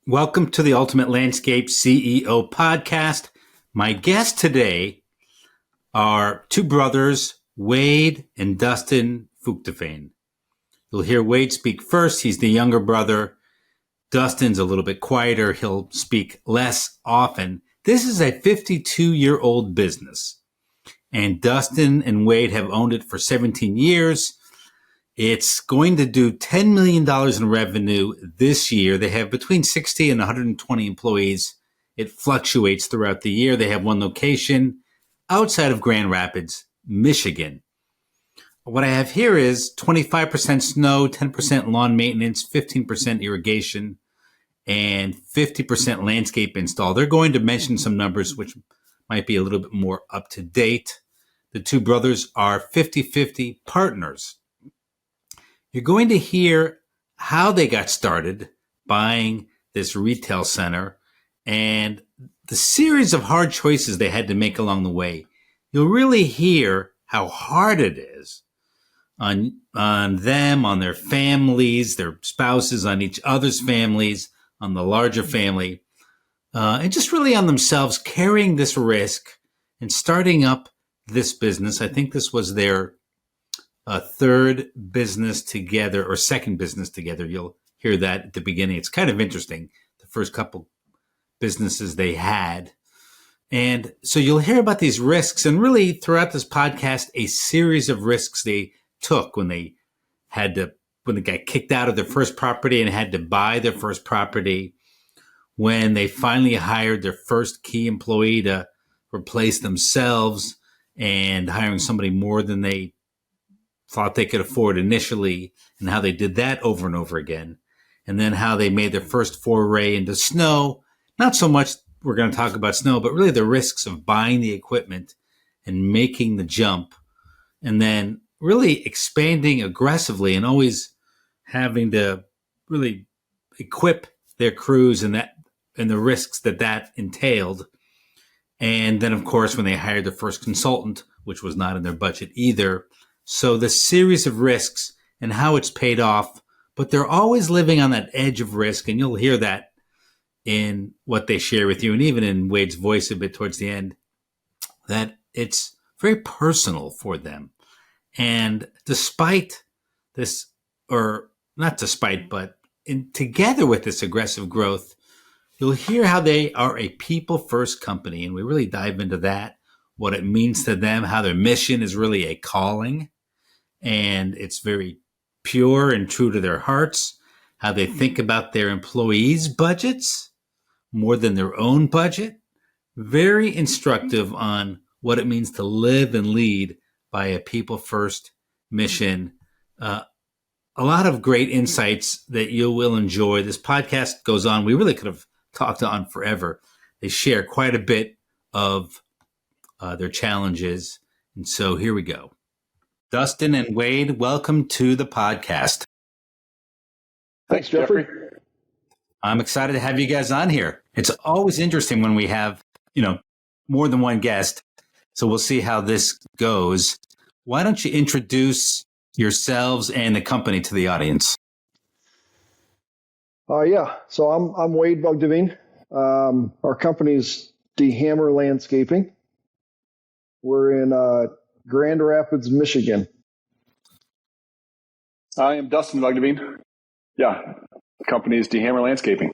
Welcome to the Ultimate Landscape CEO podcast. My guests today are two brothers, Wade and Dustin Vugteveen. You'll hear Wade speak first. He's the younger brother. Dustin's a little bit quieter. He'll speak less often. This is a 52-year-old business, and Dustin and Wade have owned it for 17 years. It's going to do $10 million in revenue this year. They have between 60 and 120 employees. It fluctuates throughout the year. They have one location outside of Grand Rapids, Michigan. What I have here is 25% snow, 10% lawn maintenance, 15% irrigation, and 50% landscape install. They're going to mention some numbers which might be a little bit more up to date. The two brothers are 50-50 partners. You're going to hear how they got started buying this retail center and the series of hard choices they had to make along the way. You'll really hear how hard it is on them, on their families, their spouses, on each other's families, on the larger family, and just really on themselves carrying this risk and starting up this business. I think this was their third business together or second business together. You'll hear that at the beginning. It's kind of interesting, the first couple businesses they had. And so you'll hear about these risks and really throughout this podcast, a series of risks they took when they got kicked out of their first property and had to buy their first property, when they finally hired their first key employee to replace themselves and hiring somebody more than they thought they could afford initially, and how they did that over and over again. And then how they made their first foray into snow. Not so much we're going to talk about snow, but really the risks of buying the equipment and making the jump, and then really expanding aggressively and always having to really equip their crews and the risks that entailed. And then, of course, when they hired the first consultant, which was not in their budget either. So the series of risks and how it's paid off, but they're always living on that edge of risk. And you'll hear that in what they share with you, and even in Wade's voice a bit towards the end, that it's very personal for them. And despite this, or not despite, but together with this aggressive growth, you'll hear how they are a people-first company. And we really dive into that, what it means to them, how their mission is really a calling. And it's very pure and true to their hearts, how they think about their employees' budgets more than their own budget. Very instructive on what it means to live and lead by a people-first mission. A lot of great insights that you will enjoy. This podcast goes on. We really could have talked on forever. They share quite a bit of their challenges. And so here we go. Dustin and Wade, welcome to the podcast. Thanks, Jeffrey. I'm excited to have you guys on here. It's always interesting when we have, more than one guest. So we'll see how this goes. Why don't you introduce yourselves and the company to the audience? So I'm Wade Vugteveen. Our company's DeHamer Landscaping. We're in Grand Rapids, Michigan. I am Dustin Vugteveen. The company is DeHamer Landscaping.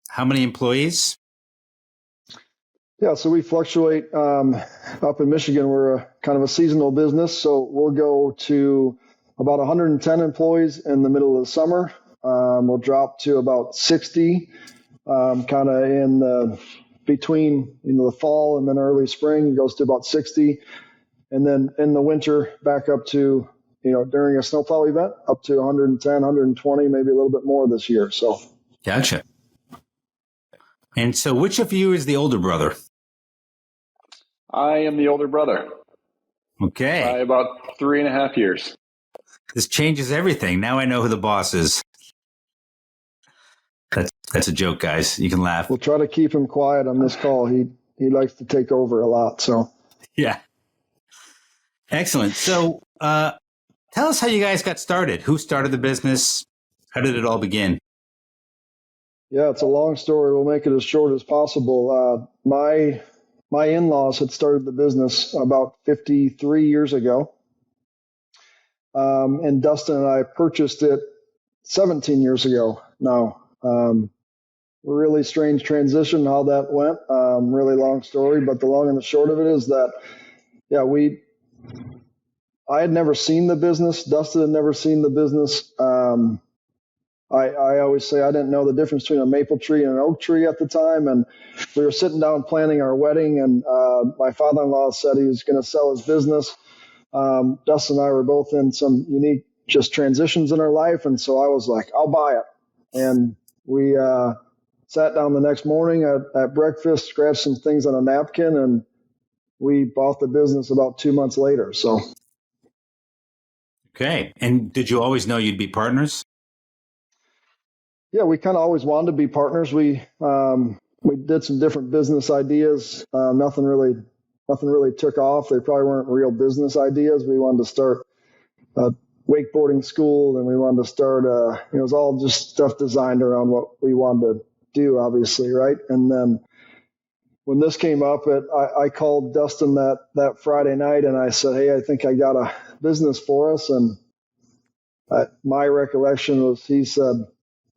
How many employees? So we fluctuate up in Michigan. We're a kind of a seasonal business, so we'll go to about 110 employees in the middle of the summer. We'll drop to about 60 kind of in the between the fall and then early spring. It goes to about 60. And then in the winter, back up to, during a snowplow event, up to 110, 120, maybe a little bit more this year. So, Gotcha. And so which of you is the older brother? I am the older brother. Okay. By about 3.5 years. This changes everything. Now I know who the boss is. That's a joke, guys. You can laugh. We'll try to keep him quiet on this call. He likes to take over a lot. So, yeah. Excellent. So tell us how you guys got started. Who started the business? How did it all begin? Yeah, it's a long story. We'll make it as short as possible. My in-laws had started the business about 53 years ago, and Dustin and I purchased it 17 years ago now. Really strange transition how that went. Really long story, but the long and the short of it is that, yeah, I had never seen the business. Dustin had never seen the business. I always say I didn't know the difference between a maple tree and an oak tree at the time. And we were sitting down planning our wedding, and my father-in-law said he was going to sell his business. Dustin and I were both in some unique just transitions in our life. And so I was like, I'll buy it. And we sat down the next morning at breakfast, scratched some things on a napkin, and we bought the business about 2 months later. So. Okay. And did you always know you'd be partners? Yeah, we kind of always wanted to be partners. We did some different business ideas. Nothing really took off. They probably weren't real business ideas. We wanted to start a wakeboarding school, and we wanted to start. It was all just stuff designed around what we wanted to do, obviously, right? And then when this came up, I called Dustin that Friday night, and I said, "Hey, I think I got a business for us." And my recollection was he said,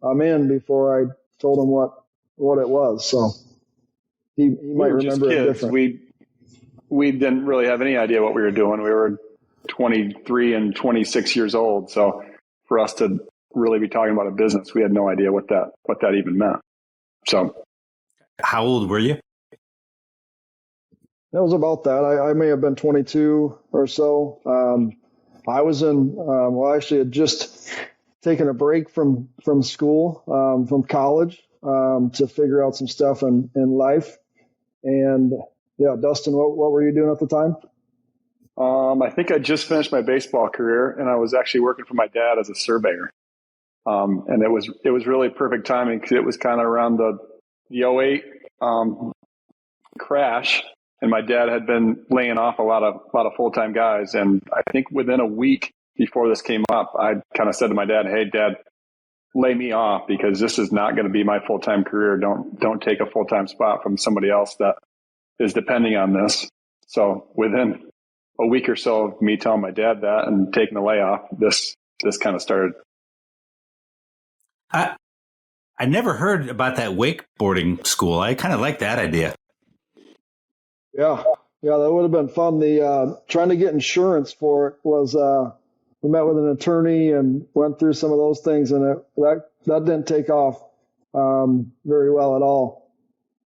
"I'm in," before I told him what it was. So he might remember it different. We didn't really have any idea what we were doing. We were 23 and 26 years old. So for us to really be talking about a business, we had no idea what that even meant. So how old were you? It was about that. I may have been 22 or so. I was actually had just taken a break from school, from college, to figure out some stuff in life. And yeah, Dustin, what were you doing at the time? I think I just finished my baseball career, and I was actually working for my dad as a surveyor. And it was really perfect timing because it was kind of around the 08 crash, and my dad had been laying off a lot of full-time guys. And I think within a week before this came up, I kind of said to my dad, "Hey, Dad, lay me off because this is not going to be my full-time career. Don't take a full-time spot from somebody else that is depending on this." So within a week or so of me telling my dad that and taking the layoff, this kind of started. I never heard about that wakeboarding school. I kind of like that idea. Yeah, that would have been fun. The trying to get insurance for it was we met with an attorney and went through some of those things, and that didn't take off very well at all.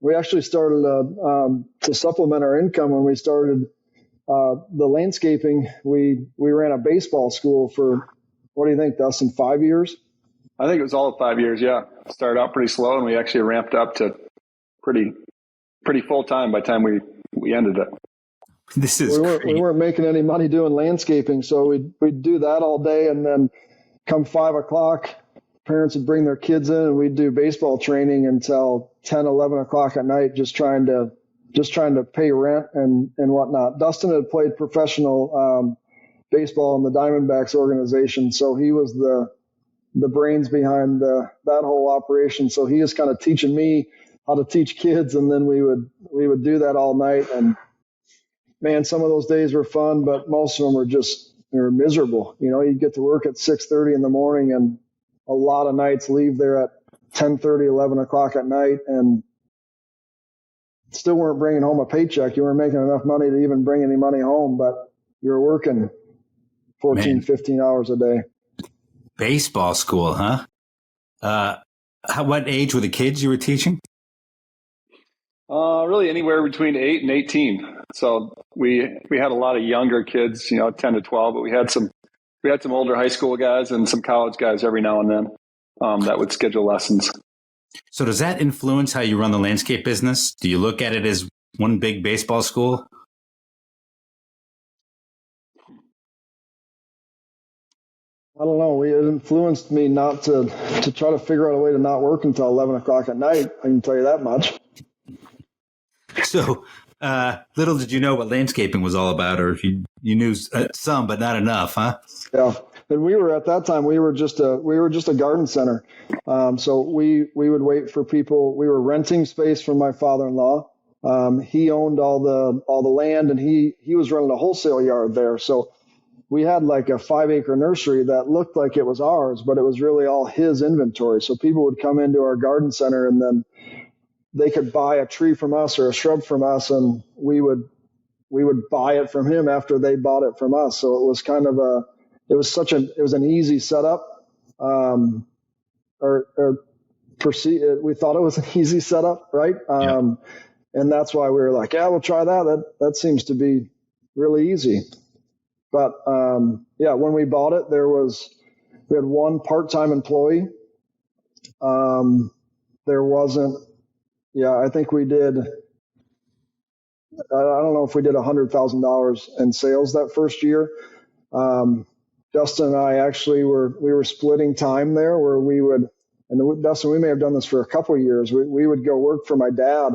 We actually started to supplement our income when we started the landscaping. We ran a baseball school for, what do you think, Dustin, 5 years? I think it was all of 5 years. Yeah, started out pretty slow, and we actually ramped up to pretty full time by the time we ended it. This is we weren't making any money doing landscaping, so we'd do that all day, and then come 5 o'clock, parents would bring their kids in, and we'd do baseball training until 10, 11 o'clock at night, just trying to pay rent and whatnot. Dustin had played professional baseball in the Diamondbacks organization, so he was the brains behind that whole operation. So he was kind of teaching me how to teach kids, and then we would do that all night. And man, some of those days were fun, but most of them were miserable. You know, you'd get to work at 6:30 in the morning, and a lot of nights leave there at 10:30, 11 o'clock at night, and still weren't bringing home a paycheck. You weren't making enough money to even bring any money home, but you were working 14, 15 hours a day. Baseball school, huh? What age were the kids you were teaching? Really anywhere between 8 and 18. So we had a lot of younger kids, 10 to 12, but we had some older high school guys and some college guys every now and then that would schedule lessons. So does that influence how you run the landscape business? Do you look at it as one big baseball school? I don't know. It influenced me not to try to figure out a way to not work until 11 o'clock at night. I can tell you that much. So little did you know what landscaping was all about, or if you knew some, but not enough, huh? Yeah. And we were at that time, we were just a garden center. So we would wait for people. We were renting space from my father-in-law. He owned all the land, and he was running a wholesale yard there. So we had like a 5-acre nursery that looked like it was ours, but it was really all his inventory. So people would come into our garden center, and then they could buy a tree from us or a shrub from us, and we would buy it from him after they bought it from us. So it was kind of it was an easy setup. We thought it was an easy setup, right? And that's why we were like, yeah, we'll try that. That seems to be really easy. But when we bought it, we had one part-time employee. There wasn't. Yeah, I think we did. I don't know if we did $100,000 in sales that first year. Dustin and I actually were splitting time there, where Dustin, we may have done this for a couple of years. We would go work for my dad,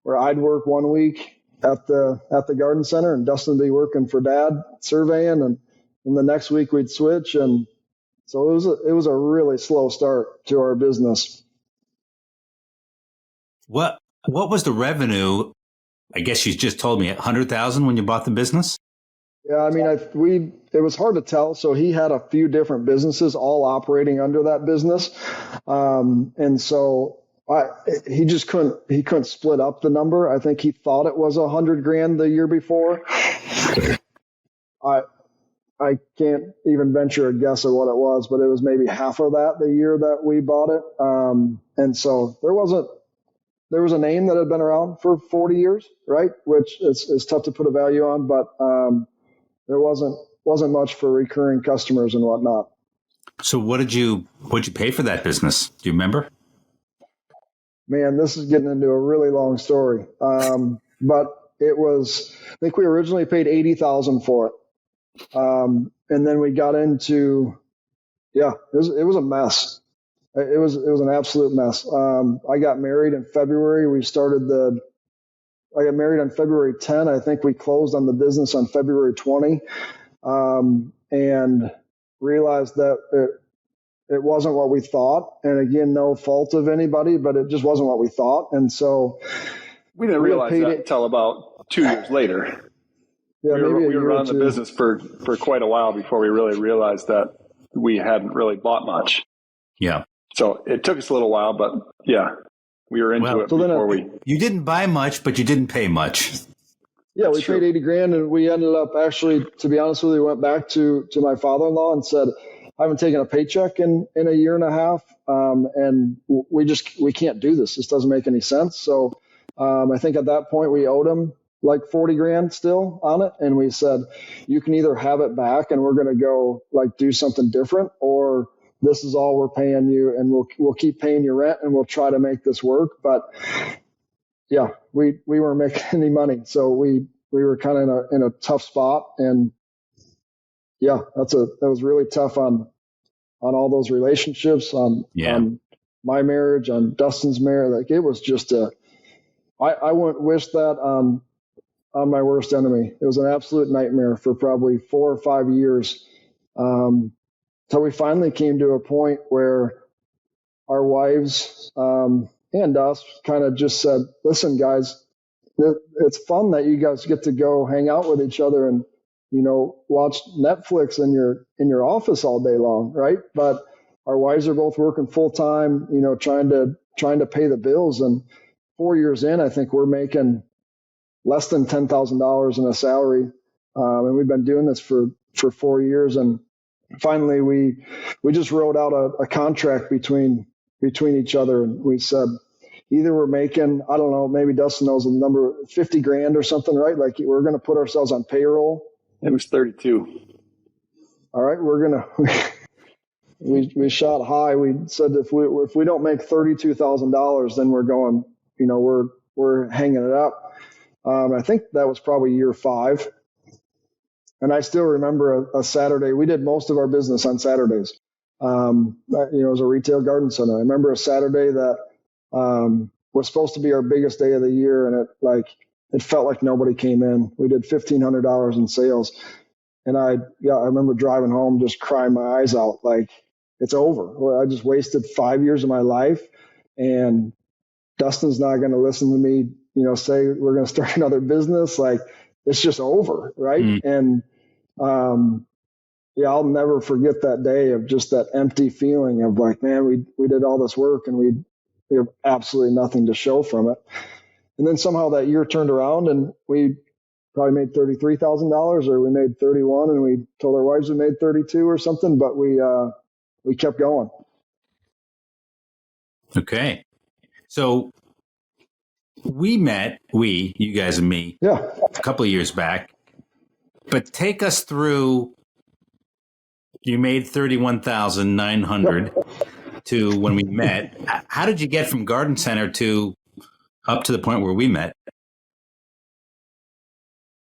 where I'd work 1 week at the garden center, and Dustin would be working for Dad surveying, and the next week we'd switch. And so it was a really slow start to our business. What was the revenue? I guess you just told me 100,000 when you bought the business. Yeah, I mean, it was hard to tell. So he had a few different businesses all operating under that business, and so he couldn't split up the number. I think he thought it was $100,000 the year before. I can't even venture a guess at what it was, but it was maybe half of that the year that we bought it. And so there was a name that had been around for 40 years, right? Which is tough to put a value on, but there wasn't much for recurring customers and whatnot. So what'd you pay for that business? Do you remember? Man, this is getting into a really long story. But it was, I think we originally paid $80,000 for it. And then we got into, it was a mess. It was an absolute mess. I got married in February. I got married on February 10. I think we closed on the business on February 20, and realized that it wasn't what we thought. And again, no fault of anybody, but it just wasn't what we thought. And so we didn't realize that until about 2 years later. Yeah, we were running the business for quite a while before we really realized that we hadn't really bought much. Yeah. So it took us a little while, but yeah, we were into it before we. You didn't buy much, but you didn't pay much. Yeah, we paid $80,000, and we ended up actually, to be honest with you, went back to my father-in-law and said, I haven't taken a paycheck in a year and a half, and we can't do this. This doesn't make any sense. So I think at that point we owed him like $40,000 still on it, and we said, you can either have it back and we're going to go like do something different, or this is all we're paying you, and we'll keep paying you rent, and we'll try to make this work. But yeah, we weren't making any money, so we were kind of in a tough spot, and yeah, that was really tough on all those relationships, on my marriage, on Dustin's marriage. Like, it was just I wouldn't wish that on my worst enemy. It was an absolute nightmare for probably 4 or 5 years. Till we finally came to a point where our wives and us kind of just said, listen, guys, it's fun that you guys get to go hang out with each other and, watch Netflix in your office all day long, right? But our wives are both working full time, trying to pay the bills. And 4 years in, I think we're making less than $10,000 in a salary. And we've been doing this for 4 years. And finally, we just wrote out a contract between each other, and we said, either we're making, I don't know, maybe Dustin knows the number, $50,000 or something, right? Like, we're going to put ourselves on payroll. It was 32. All right, we shot high. We said if we don't make $32,000, then we're going, we're hanging it up. I think that was probably year 5. And I still remember a Saturday. We did most of our business on Saturdays. It was a retail garden center. I remember a Saturday that was supposed to be our biggest day of the year, and it felt like nobody came in. We did $1,500 in sales, And I remember driving home, just crying my eyes out, like it's over. I just wasted 5 years of my life, and Dustin's not going to listen to me, say we're going to start another business. Like it's just over. Right. And, I'll never forget that day of just that empty feeling of like, man, we did all this work and we have absolutely nothing to show from it. And then somehow that year turned around and we probably made $33,000, or we made 31, and we told our wives we made 32 or something, but we kept going. Okay. So you guys and me, a couple of years back, but take us through, you made 31,900 to when we met. How did you get from Garden Center to up to the point where we met?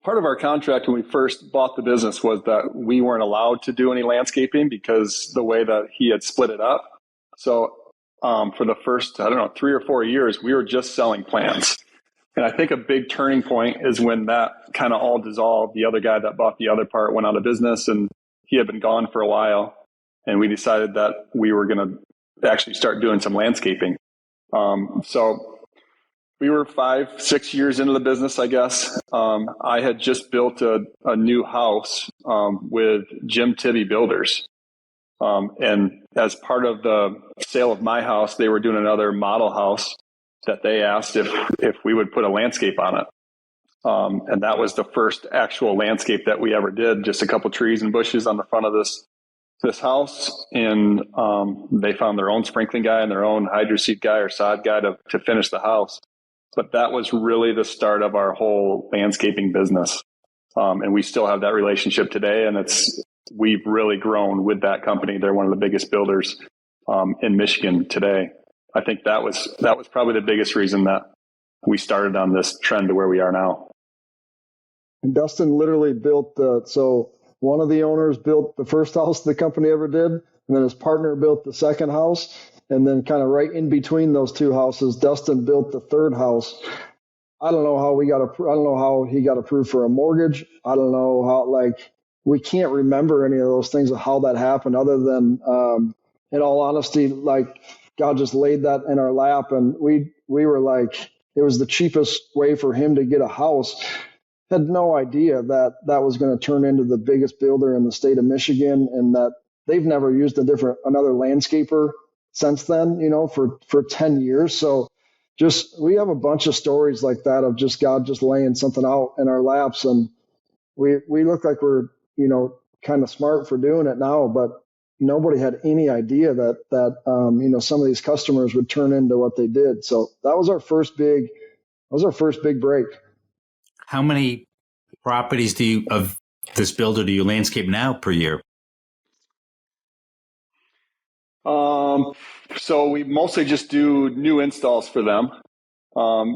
Part of our contract when we first bought the business was that we weren't allowed to do any landscaping because the way that he had split it up. So for the first, 3 or 4 years, we were just selling plants. And I think a big turning point is when that kind of all dissolved. The other guy that bought the other part went out of business, and he had been gone for a while. And we decided that we were going to actually start doing some landscaping. So we were 5-6 years into the business, I guess. I had just built a new house with Jim Tibby Builders. And as part of the sale of my house, they were doing another model house that they asked if we would put a landscape on it. And that was the first actual landscape that we ever did, just a couple trees and bushes on the front of this house. And they found their own sprinkling guy and their own hydroseed guy or sod guy to finish the house. But that was really the start of our whole landscaping business. And we still have that relationship today. And we've really grown with that company. They're one of the biggest builders in Michigan today. I think that was probably the biggest reason that we started on this trend to where we are now. And Dustin literally built so one of the owners built the first house the company ever did, and then his partner built the second house. And then kind of right in between those two houses, Dustin built the third house. I don't know how he got approved for a mortgage. I don't know how, we can't remember any of those things of how that happened, other than, in all honesty, God just laid that in our lap, and we were like, it was the cheapest way for him to get a house. Had no idea that was going to turn into the biggest builder in the state of Michigan, and that they've never used another landscaper since then, for 10 years. So we have a bunch of stories like that of just God just laying something out in our laps, and we look like we're, kind of smart for doing it now, but nobody had any idea that some of these customers would turn into what they did. So that was our first big break. How many properties of this builder do you landscape now per year? So we mostly just do new installs for them.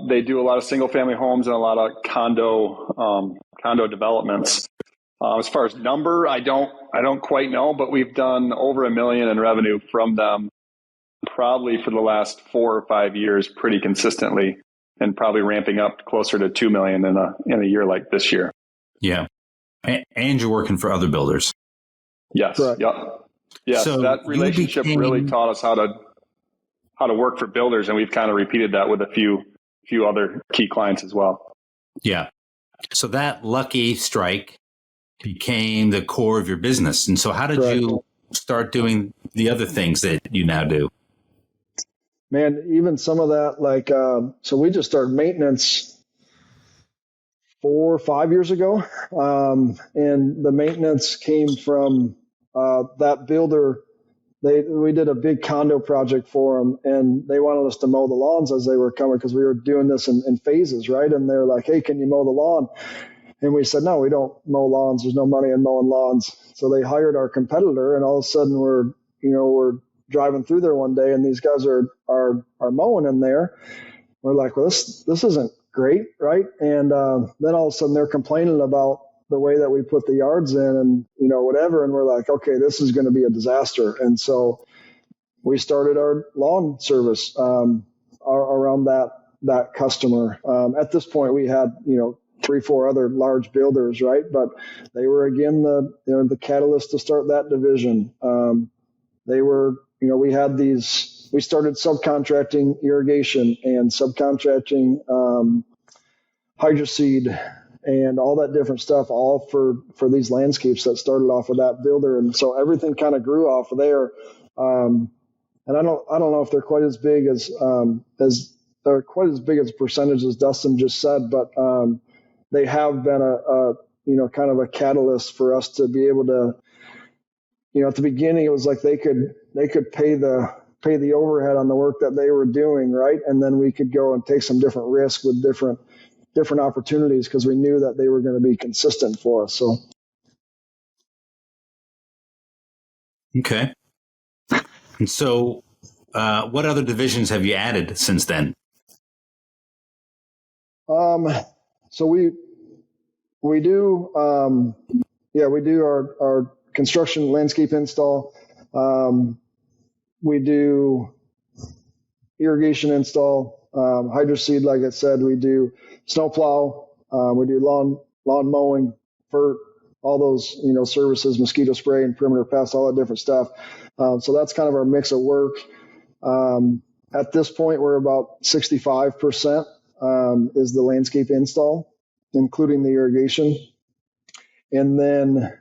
They do a lot of single family homes and a lot of condo developments. As far as number, I don't quite know, but we've done over $1 million in revenue from them probably for the last 4 or 5 years, pretty consistently, and probably ramping up closer to $2 million in a year like this year. Yeah. And you're working for other builders. Yes. Correct. Yep. Yeah. So that relationship really taught us how to work for builders. And we've kind of repeated that with a few other key clients as well. Yeah. So that lucky strike became the core of your business. And so how did you start doing the other things that you now do? Man, even some of that, so we just started maintenance 4 or 5 years ago. And the maintenance came from that builder. We did a big condo project for them, and they wanted us to mow the lawns as they were coming, because we were doing this in phases, right? And they're like, hey, can you mow the lawn? And we said, no, we don't mow lawns. There's no money in mowing lawns. So they hired our competitor, and all of a sudden we're driving through there one day, and these guys are mowing in there. We're like, well, this isn't great, right? And then all of a sudden they're complaining about the way that we put the yards in, and whatever. And we're like, okay, this is going to be a disaster. And so we started our lawn service around that customer. At this point, we had three, four other large builders, right? But they were again the catalyst to start that division. They were, we started subcontracting irrigation and subcontracting hydroseed and all that different stuff, all for these landscapes that started off with that builder. And so everything kind of grew off of there. And I don't know if they're quite as big as they're quite as big as a percentage as Dustin just said, but they have been kind of a catalyst for us to be able to, at the beginning it was like they could pay the overhead on the work that they were doing, right? And then we could go and take some different risks with different opportunities because we knew that they were going to be consistent for us. So. Okay. And so, what other divisions have you added since then? So we do, we do our construction landscape install. We do irrigation install, hydroseed, like I said, we do snowplow, we do lawn mowing, fert, all those, services, mosquito spray and perimeter pests, all that different stuff. So that's kind of our mix of work. At this point, we're about 65% is the landscape install, including the irrigation. And then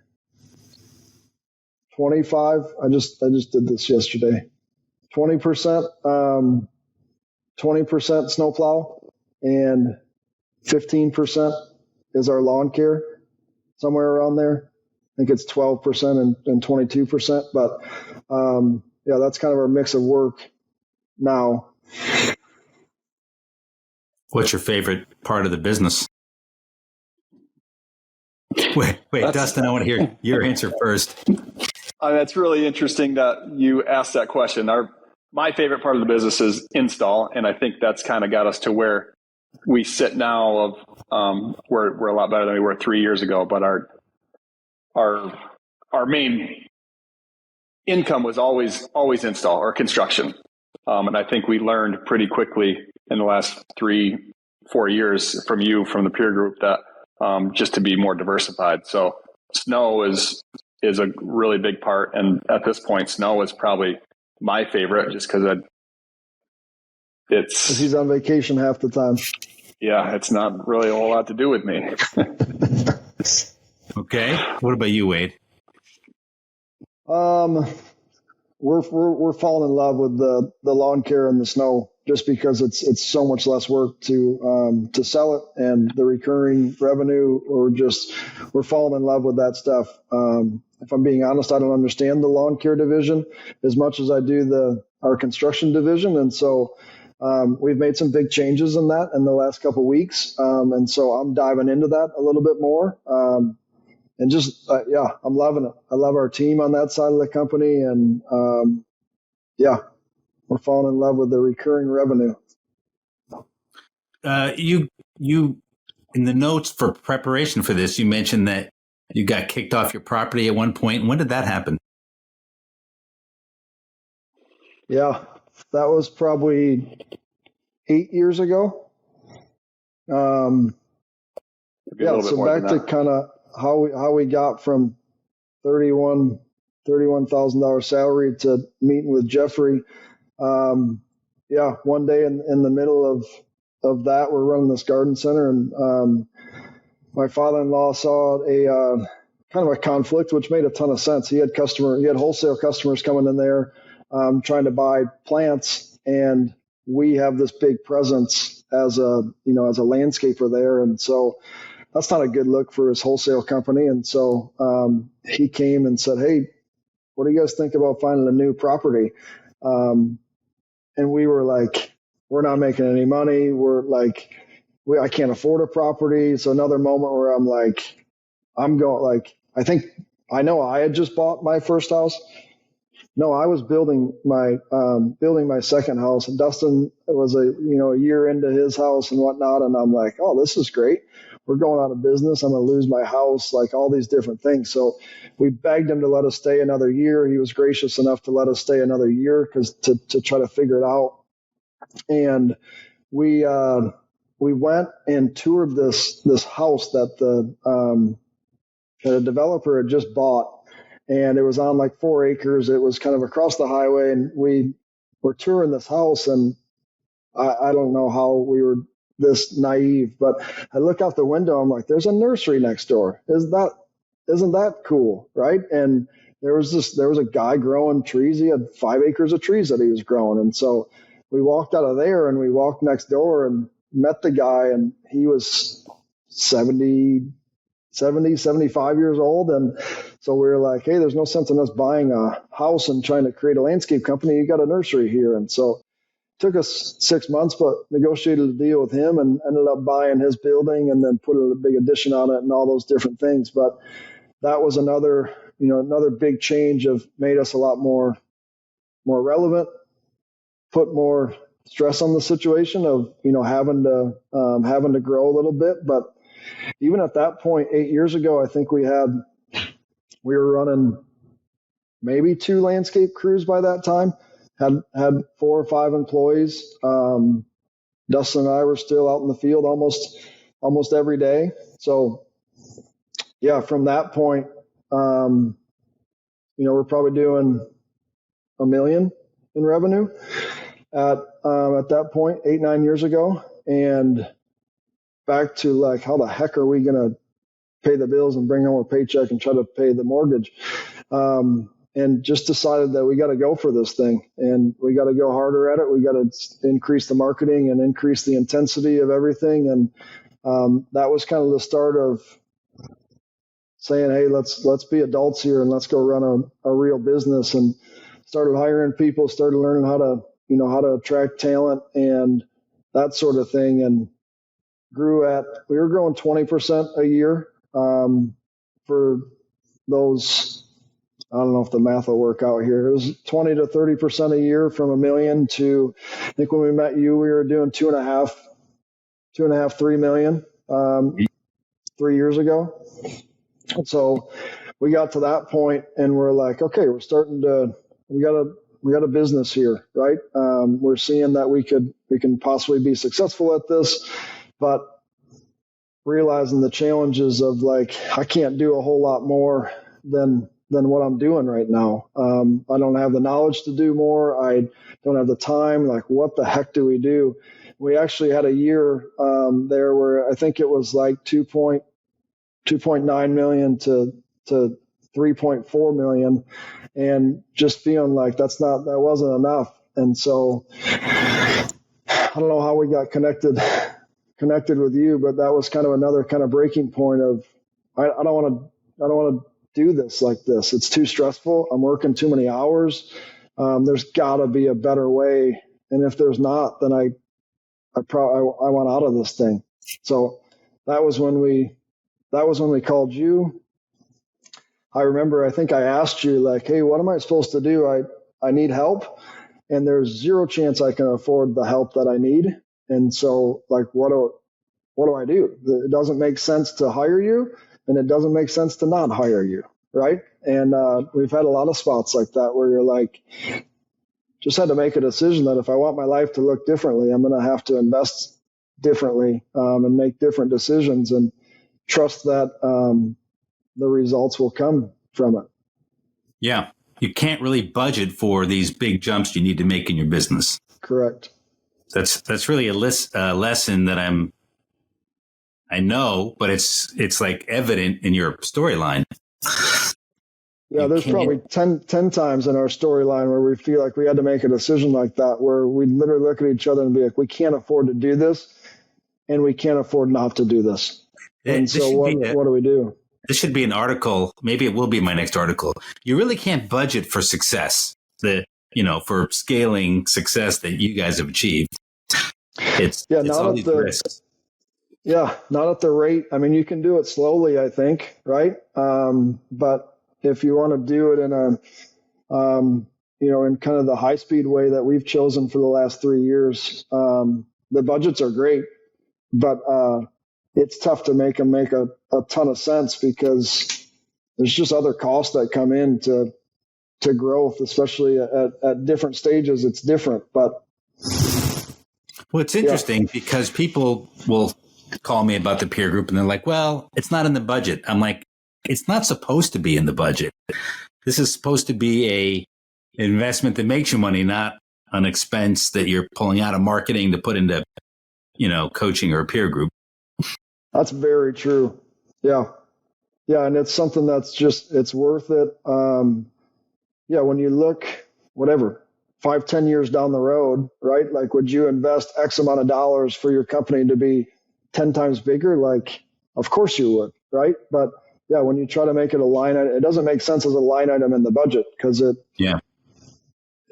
25, I just did this yesterday, 20%, 20% snowplow, and 15% is our lawn care, somewhere around there. I think it's 12% and 22%, but that's kind of our mix of work now. What's your favorite part of the business? Wait, Dustin, I want to hear your answer first. That's really interesting that you asked that question. My favorite part of the business is install, and I think that's kind of got us to where we sit now. We're a lot better than we were 3 years ago, but our main income was always install or construction, and I think we learned pretty quickly in the last 3-4 years from the peer group that just to be more diversified. So snow is a really big part, and at this point, snow is probably my favorite, just because he's on vacation half the time. Yeah, it's not really a whole lot to do with me. Okay, what about you, Wade? We're falling in love with the lawn care and the snow, just because it's so much less work to sell it, and the recurring revenue, we're falling in love with that stuff. If I'm being honest, I don't understand the lawn care division as much as I do our construction division. And so we've made some big changes in that in the last couple of weeks. And so I'm diving into that a little bit more. And just, I'm loving it. I love our team on that side of the company. And we're falling in love with the recurring revenue. You in the notes for preparation for this, you mentioned that you got kicked off your property at one point. When did that happen? Yeah, that was probably 8 years ago. So back to kind of how we got from $31,000 salary to meeting with Jeffrey. One day in the middle of that, we're running this garden center, and my father-in-law saw a kind of a conflict, which made a ton of sense. He had wholesale customers coming in there trying to buy plants, and we have this big presence as a landscaper there, and so that's not a good look for his wholesale company. And so he came and said, "Hey, what do you guys think about finding a new property?" And we were like, "We're not making any money. We're like, I can't afford a property." So another moment where I'm like, I think I know I had just bought my first house. No, I was building my second house, and Dustin was a year into his house and whatnot. And I'm like, "Oh, this is great. We're going out of business. I'm going to lose my house," like all these different things. So we begged him to let us stay another year. He was gracious enough to let us stay another year to try to figure it out. And we we went and toured this house that the developer had just bought, and it was on like 4 acres. It was kind of across the highway, and we were touring this house, and I don't know how we were this naive, but I look out the window. I'm like, there's a nursery next door. Isn't that cool, right? And there was a guy growing trees. He had 5 acres of trees that he was growing, and so we walked out of there and we walked next door and met the guy, and he was 70, 75 years old. And so we were like, hey, there's no sense in us buying a house and trying to create a landscape company. You got a nursery here. And so it took us 6 months, but negotiated a deal with him and ended up buying his building and then put a big addition on it and all those different things. But that was another big change of made us a lot more relevant, put more stress on the situation of, having to grow a little bit. But even at that point, 8 years ago, I think we were running maybe 2 landscape crews by that time, had 4 or 5 employees. Dustin and I were still out in the field almost every day. So yeah, from that point, we're probably doing $1 million in revenue at that point, 8-9 years ago. And back to like, how the heck are we going to pay the bills and bring home a paycheck and try to pay the mortgage? And just decided that we got to go for this thing, and we got to go harder at it. We got to increase the marketing and increase the intensity of everything. And that was kind of the start of saying, hey, let's be adults here and let's go run a real business. And started hiring people, started learning how to attract talent and that sort of thing. And we were growing 20% a year for those. I don't know if the math will work out here. It was 20 to 30% a year from $1 million to, I think when we met you, we were doing 3 million 3 years ago. And so we got to that point and we're like, okay, we got a business here, right? We're seeing that we can possibly be successful at this, but realizing the challenges of like, I can't do a whole lot more than what I'm doing right now. I don't have the knowledge to do more. I don't have the time. Like, what the heck do we do? We actually had a year there where I think it was like 2.9 million to 3.4 million, and just feeling like that wasn't enough. And so I don't know how we got connected with you, but that was kind of another kind of breaking point of I don't want to do this like this. It's too stressful. I'm working too many hours. There's got to be a better way. And if there's not, then I want out of this thing. So that was when we called you. I remember, I think I asked you like, hey, what am I supposed to do? I need help, and there's zero chance I can afford the help that I need. And so like, what do I do? It doesn't make sense to hire you, and it doesn't make sense to not hire you, right? And we've had a lot of spots like that where you're like, just had to make a decision that if I want my life to look differently, I'm going to have to invest differently and make different decisions and trust that the results will come from it. Yeah. You can't really budget for these big jumps you need to make in your business. Correct. That's really a lesson that I know, but it's like evident in your storyline. Yeah, there's probably 10 times in our storyline where we feel like we had to make a decision like that, where we literally look at each other and be like, we can't afford to do this, and we can't afford not to do this. And so what do we do? This should be an article. Maybe it will be my next article. You really can't budget for success, for scaling success that you guys have achieved. It's all these risks. Yeah, not at the rate. I mean, you can do it slowly, I think, right? But if you want to do it in in kind of the high speed way that we've chosen for the last 3 years, the budgets are great, but it's tough to make them make a ton of sense because there's just other costs that come in to growth, especially at different stages. It's different, but Well, it's interesting because people will call me about the peer group and they're like, well, it's not in the budget. I'm like, it's not supposed to be in the budget. This is supposed to be a investment that makes you money, not an expense that you're pulling out of marketing to put into, coaching or a peer group. That's very true. Yeah. Yeah. And it's something that's just, it's worth it. When you look, 5-10 years down the road, right? Like, would you invest X amount of dollars for your company to be 10 times bigger? Like, of course you would, right? But yeah, when you try to make it a line item, it doesn't make sense as a line item in the budget because it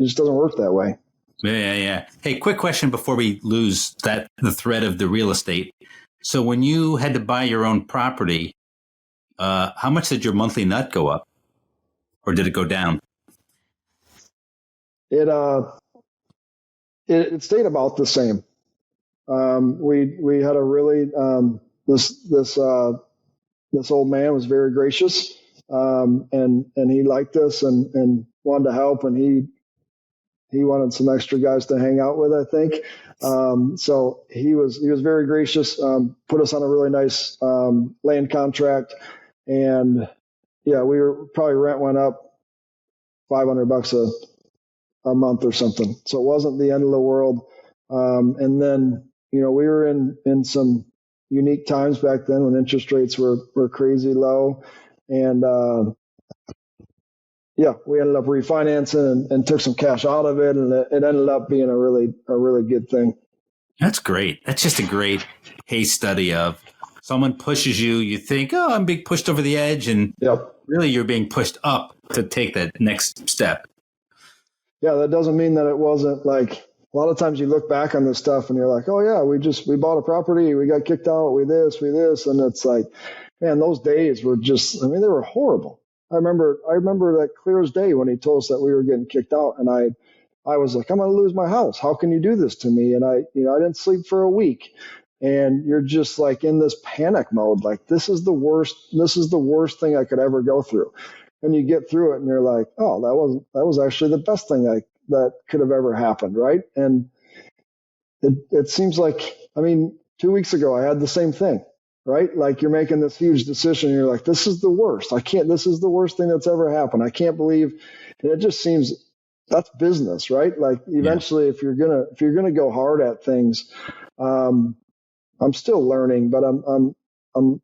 just doesn't work that way. Yeah. Hey, quick question before we lose the thread of the real estate. So when you had to buy your own property, how much did your monthly nut go up, or did it go down? It stayed about the same. We had a really this old man was very gracious, and he liked us and wanted to help, and he wanted some extra guys to hang out with, I think. So he was very gracious, put us on a really nice land contract, and rent went up $500 a month or something. So it wasn't the end of the world. And then, we were in some unique times back then when interest rates were crazy low. And, we ended up refinancing and took some cash out of it. And it ended up being a really good thing. That's great. That's just a great case study of someone pushes you. You think, oh, I'm being pushed over the edge. And really you're being pushed up to take that next step. Yeah, that doesn't mean that it wasn't like, a lot of times you look back on this stuff and you're like, oh yeah, we bought a property, we got kicked out, we this. And it's like, man, those days were just, they were horrible. I remember that clear as day when he told us that we were getting kicked out, and I was like, I'm going to lose my house. How can you do this to me? And I didn't sleep for a week, and you're just like in this panic mode. Like, this is the worst thing I could ever go through. And you get through it and you're like, oh, that was actually the best thing that could have ever happened. Right. And it seems like, 2 weeks ago, I had the same thing, right? Like, you're making this huge decision and you're like, this is the worst. This is the worst thing that's ever happened. I can't believe, and it just seems that's business, right? Like, eventually if you're going to go hard at things, I'm still learning, but I'm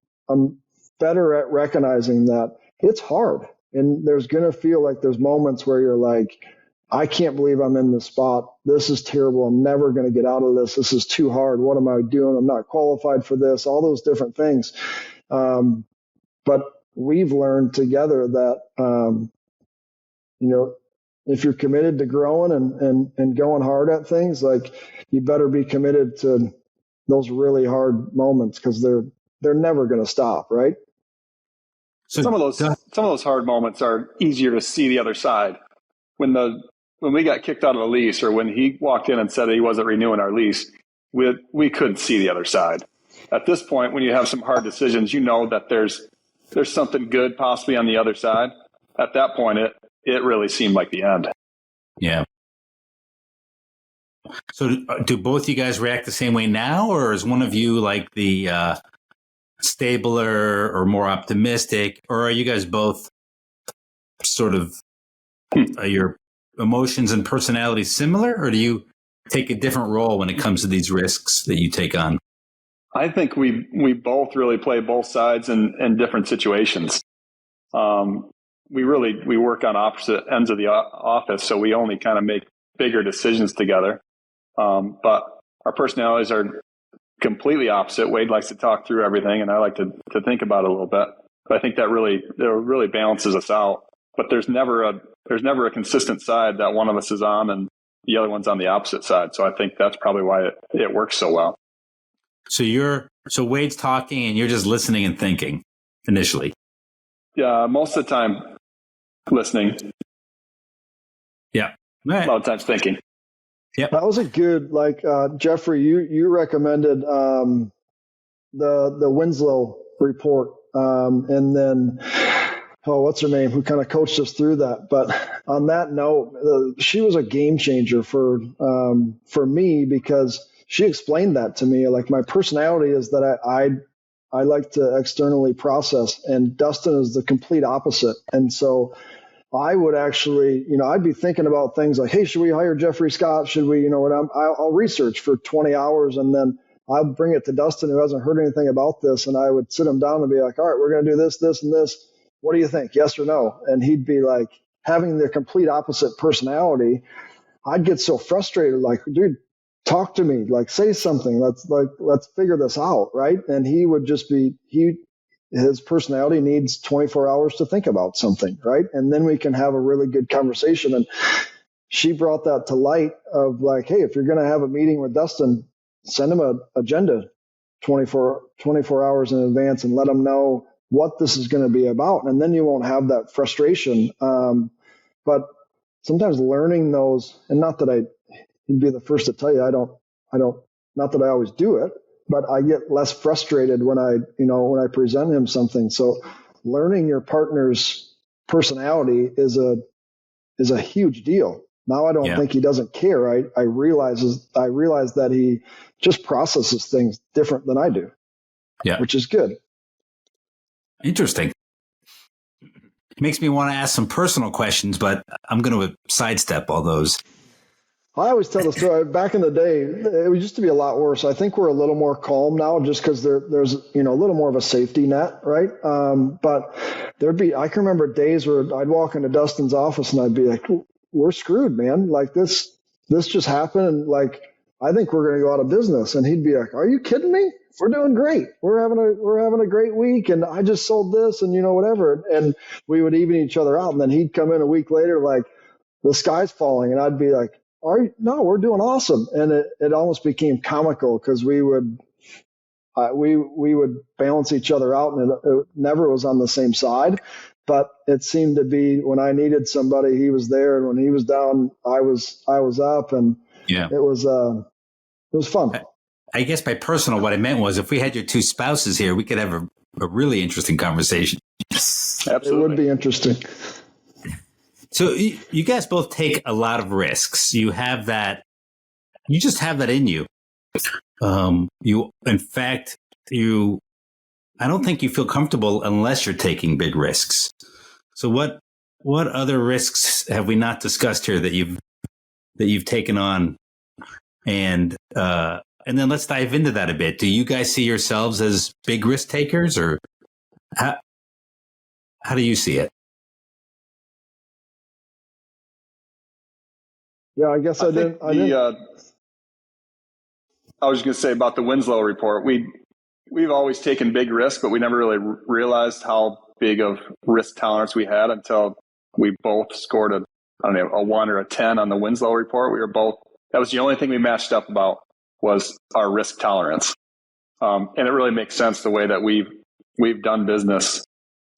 better at recognizing that it's hard. And there's going to feel like there's moments where you're like, I can't believe I'm in this spot. This is terrible. I'm never going to get out of this. This is too hard. What am I doing? I'm not qualified for this, all those different things. But we've learned together that, if you're committed to growing and going hard at things, like, you better be committed to those really hard moments, because they're never going to stop. Right. So some of those hard moments are easier to see the other side. When we got kicked out of the lease, or when he walked in and said that he wasn't renewing our lease, we couldn't see the other side. At this point, when you have some hard decisions, that there's something good possibly on the other side. At that point, it really seemed like the end. Yeah. So do both you guys react the same way now, or is one of you like the stabler or more optimistic, or are you guys both sort of your emotions and personalities similar, or do you take a different role when it comes to these risks that you take on? I think we both really play both sides in different situations. We work on opposite ends of the office, so we only kind of make bigger decisions together. But our personalities are completely opposite. Wade likes to talk through everything, and I like to think about it a little bit. But I think that really balances us out. But there's never a consistent side that one of us is on and the other one's on the opposite side. So I think that's probably why it works so well. So Wade's talking and you're just listening and thinking initially. Yeah, most of the time listening. Yeah, right. A lot of times thinking. Yeah, that was a good, Jeffrey, you recommended the Winslow report, and then what's her name, who kind of coached us through that. But on that note, she was a game changer for me, because she explained that to me. Like, my personality is that I like to externally process, and Dustin is the complete opposite. And so I would actually, I'd be thinking about things like, hey, should we hire Jeffrey Scott? Should we, I'll research for 20 hours, and then I'll bring it to Dustin, who hasn't heard anything about this. And I would sit him down and be like, all right, we're going to do this, this, and this. What do you think? Yes or no? And he'd be like, having the complete opposite personality. I'd get so frustrated, like, dude, talk to me, like, say something. Let's figure this out. Right. And he would just be, his personality needs 24 hours to think about something, right? And then we can have a really good conversation. And she brought that to light of like, hey, if you're going to have a meeting with Dustin, send him an agenda 24 hours in advance and let him know what this is going to be about. And then you won't have that frustration. But sometimes learning those, and not that he'd be the first to tell you, I don't, not that I always do it, but I get less frustrated when I present him something. So learning your partner's personality is a huge deal. Now I don't think he doesn't care. I realize that he just processes things different than I do. Yeah. Which is good. Interesting. Makes me want to ask some personal questions, but I'm going to sidestep all those. I always tell the story. Back in the day, it used to be a lot worse. I think we're a little more calm now just because there's a little more of a safety net, right? But I can remember days where I'd walk into Dustin's office and I'd be like, we're screwed, man. Like this just happened. And like, I think we're going to go out of business. And he'd be like, are you kidding me? We're doing great. We're having a great week. And I just sold this and whatever. And we would even each other out. And then he'd come in a week later, like the sky's falling. And I'd be like, no, we're doing awesome. And it almost became comical because we would balance each other out, and it never was on the same side. But it seemed to be when I needed somebody, he was there, and when he was down, I was up, and it was fun. I guess by personal, what I meant was if we had your two spouses here, we could have a really interesting conversation. Absolutely. It would be interesting. So you guys both take a lot of risks. You have that. You just have that in you. In fact, I don't think you feel comfortable unless you're taking big risks. So what other risks have we not discussed here that you've taken on? And then let's dive into that a bit. Do you guys see yourselves as big risk takers, or how do you see it? Yeah, I guess I didn't. I was going to say about the Winslow report. We've always taken big risks, but we never really realized how big of risk tolerance we had until we both scored a 1 or a 10 on the Winslow report. That was the only thing we matched up about was our risk tolerance. And it really makes sense the way that we've done business.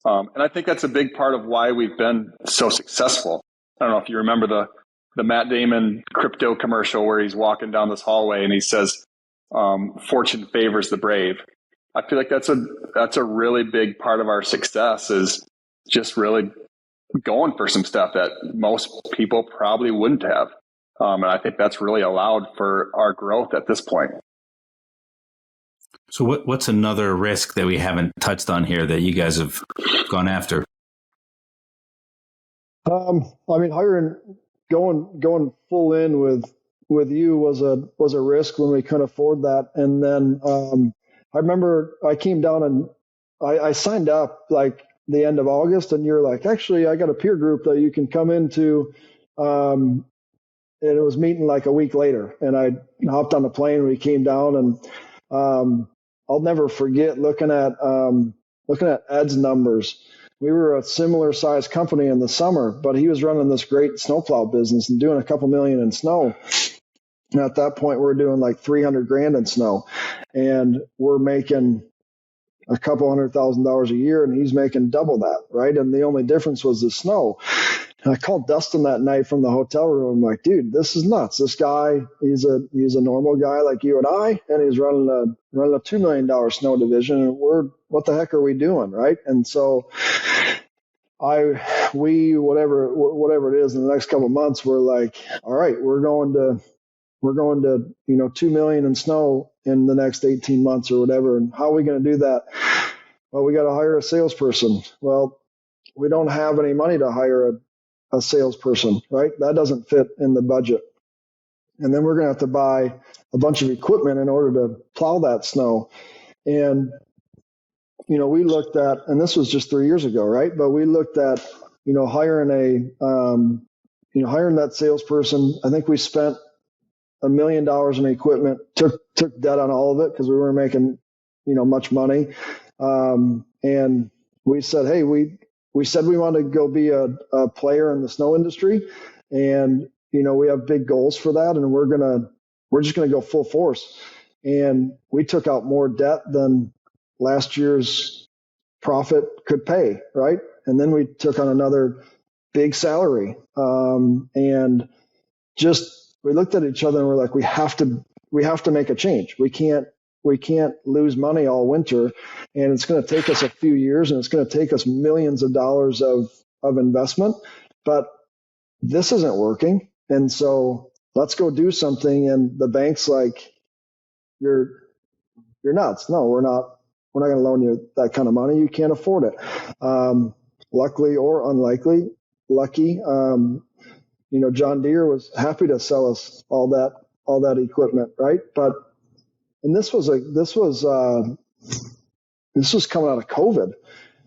And I think that's a big part of why we've been so successful. I don't know if you remember the Matt Damon crypto commercial where he's walking down this hallway and he says, fortune favors the brave. I feel like that's a really big part of our success is just really going for some stuff that most people probably wouldn't have. And I think that's really allowed for our growth at this point. So what's another risk that we haven't touched on here that you guys have gone after? Going full in with you was a risk when we couldn't afford that. And then I remember I came down and I signed up like the end of August, and you're like, actually, I got a peer group that you can come into. And it was meeting like a week later, and I hopped on the plane and we came down, and I'll never forget looking at Ed's numbers. We were a similar size company in the summer, but he was running this great snowplow business and doing a couple million in snow. And at that point, we're doing like $300,000 in snow, and we're making a couple $100,000 a year, and he's making double that, right? And the only difference was the snow. And I called Dustin that night from the hotel room. I'm like, dude, this is nuts. This guy, he's a normal guy like you and I, and he's running a $2 million snow division. And what the heck are we doing, right? And so whatever it is in the next couple of months, we're like, all right, we're going to we're going to, 2 million in snow in the next 18 months or whatever. And how are we going to do that? Well, we got to hire a salesperson. Well, we don't have any money to hire a salesperson, right? That doesn't fit in the budget. And then we're going to have to buy a bunch of equipment in order to plow that snow. And, we looked at, and this was just 3 years ago, right? But we looked at, hiring hiring that salesperson. I think we spent $1 million in equipment, took debt on all of it because we weren't making, much money. And we said, hey, we said we wanted to go be a player in the snow industry. And, we have big goals for that. And we're just going to go full force. And we took out more debt than last year's profit could pay. Right. And then we took on another big salary. And we looked at each other and we're like, we have to make a change. We can't lose money all winter, and it's going to take us a few years and it's going to take us millions of dollars of investment, but this isn't working. And so let's go do something. And the bank's like, you're nuts. No, we're not going to loan you that kind of money. You can't afford it. Luckily or unlucky, John Deere was happy to sell us all that equipment, right? And this was coming out of COVID,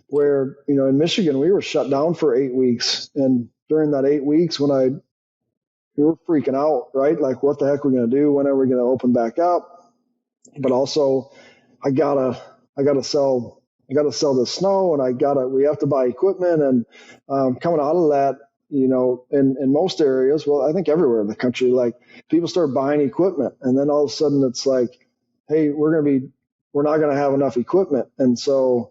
where in Michigan we were shut down for 8 weeks, and during that 8 weeks, we were freaking out, right? Like, what the heck are we going to do? When are we going to open back up? But also, I gotta sell the snow, and we have to buy equipment, and coming out of that. In most areas, well, I think everywhere in the country, like, people start buying equipment, and then all of a sudden it's like, hey, we're not going to have enough equipment. And so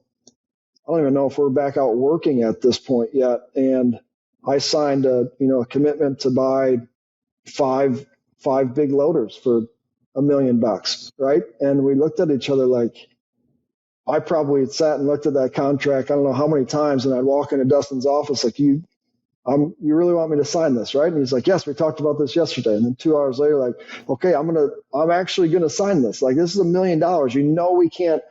I don't even know if we're back out working at this point yet. And I signed a commitment to buy five big loaders for $1 million, right? And we looked at each other like, I probably had sat and looked at that contract, I don't know how many times, and I'd walk into Dustin's office like, you really want me to sign this, right? And he's like, yes, we talked about this yesterday. And then 2 hours later, like, okay, I'm actually going to sign this. Like, this is $1 million. We can't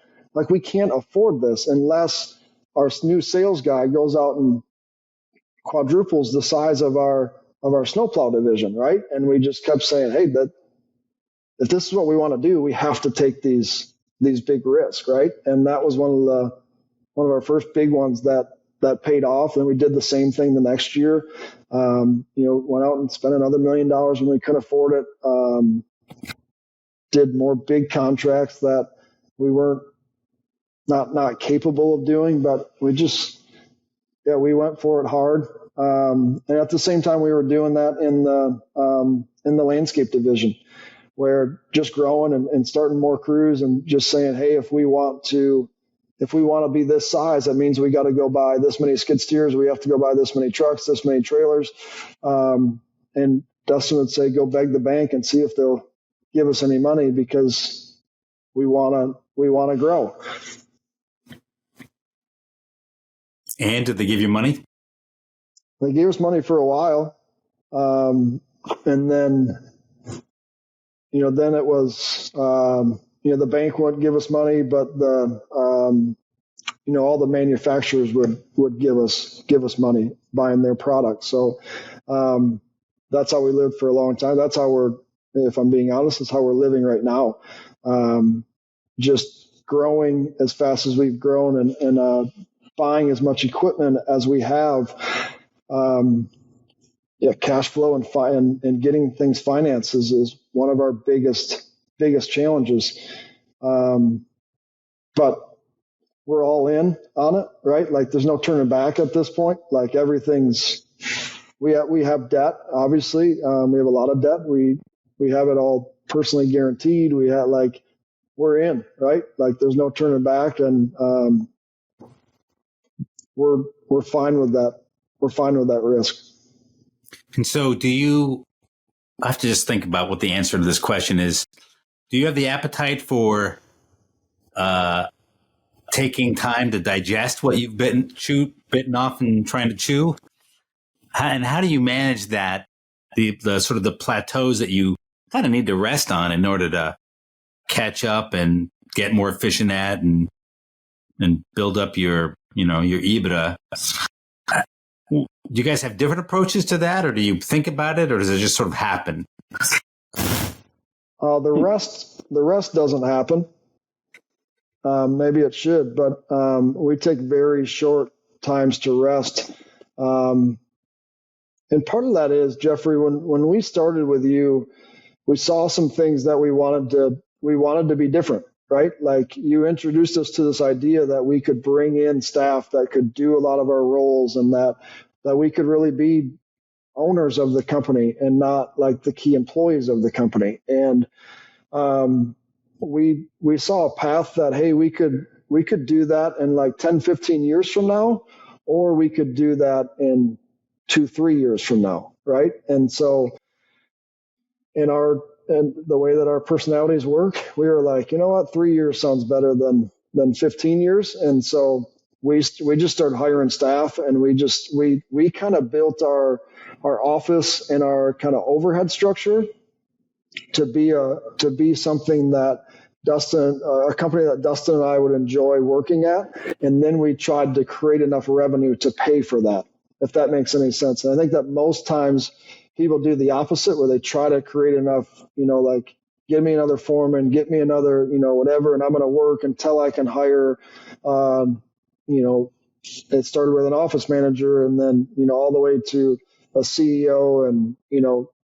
afford this unless our new sales guy goes out and quadruples the size of our snowplow division, right? And we just kept saying, hey, if this is what we want to do, we have to take these big risks, right? And that was one of our first big ones that paid off. And we did the same thing the next year. Went out and spent another $1 million when we couldn't afford it. Did more big contracts that we weren't not capable of doing, but we went for it hard. And at the same time, we were doing that in the landscape division, where just growing and starting more crews and just saying, hey, if we want to be this size, that means we got to go buy this many skid steers. We have to go buy this many trucks, this many trailers. And Dustin would say, go beg the bank and see if they'll give us any money, because we want to grow. And did they give you money? They gave us money for a while. And then, then it was, the bank wouldn't give us money, but all the manufacturers would give us money buying their products. So that's how we lived for a long time. That's how if I'm being honest, that's how we're living right now. Just growing as fast as we've grown and buying as much equipment as we have. Cash flow and getting things financed is one of our biggest challenges. But we're all in on it, right? Like, there's no turning back at this point. Like, we have debt, obviously. We have a lot of debt. We have it all personally guaranteed. We're in, right? Like, there's no turning back, and we're fine with that. We're fine with that risk. And so I have to just think about what the answer to this question is. Do you have the appetite for taking time to digest what you've bitten off and trying to chew? And how do you manage that, the sort of the plateaus that you kind of need to rest on in order to catch up and get more efficient at and build up your EBITDA. Do you guys have different approaches to that, or do you think about it, or does it just sort of happen? The rest doesn't happen. Maybe it should, but we take very short times to rest. And part of that is, Jeffrey, when we started with you, we saw some things that we wanted to be different, right? Like, you introduced us to this idea that we could bring in staff that could do a lot of our roles, and that we could really be owners of the company and not like the key employees of the company. And we saw a path that, hey, we could do that in like 10, 15 years from now, or we could do that in 2-3 years from now, right? And so in the way that our personalities work, we were like, you know what, 3 years sounds better than 15 years. And so we just started hiring staff, and we kind of built our office and our kind of overhead structure to be something that a company that Dustin and I would enjoy working at. And then we tried to create enough revenue to pay for that, if that makes any sense. And I think that most times people do the opposite, where they try to create enough, like, give me another foreman, get me another, whatever, and I'm going to work until I can hire, it started with an office manager, and then, all the way to a CEO and,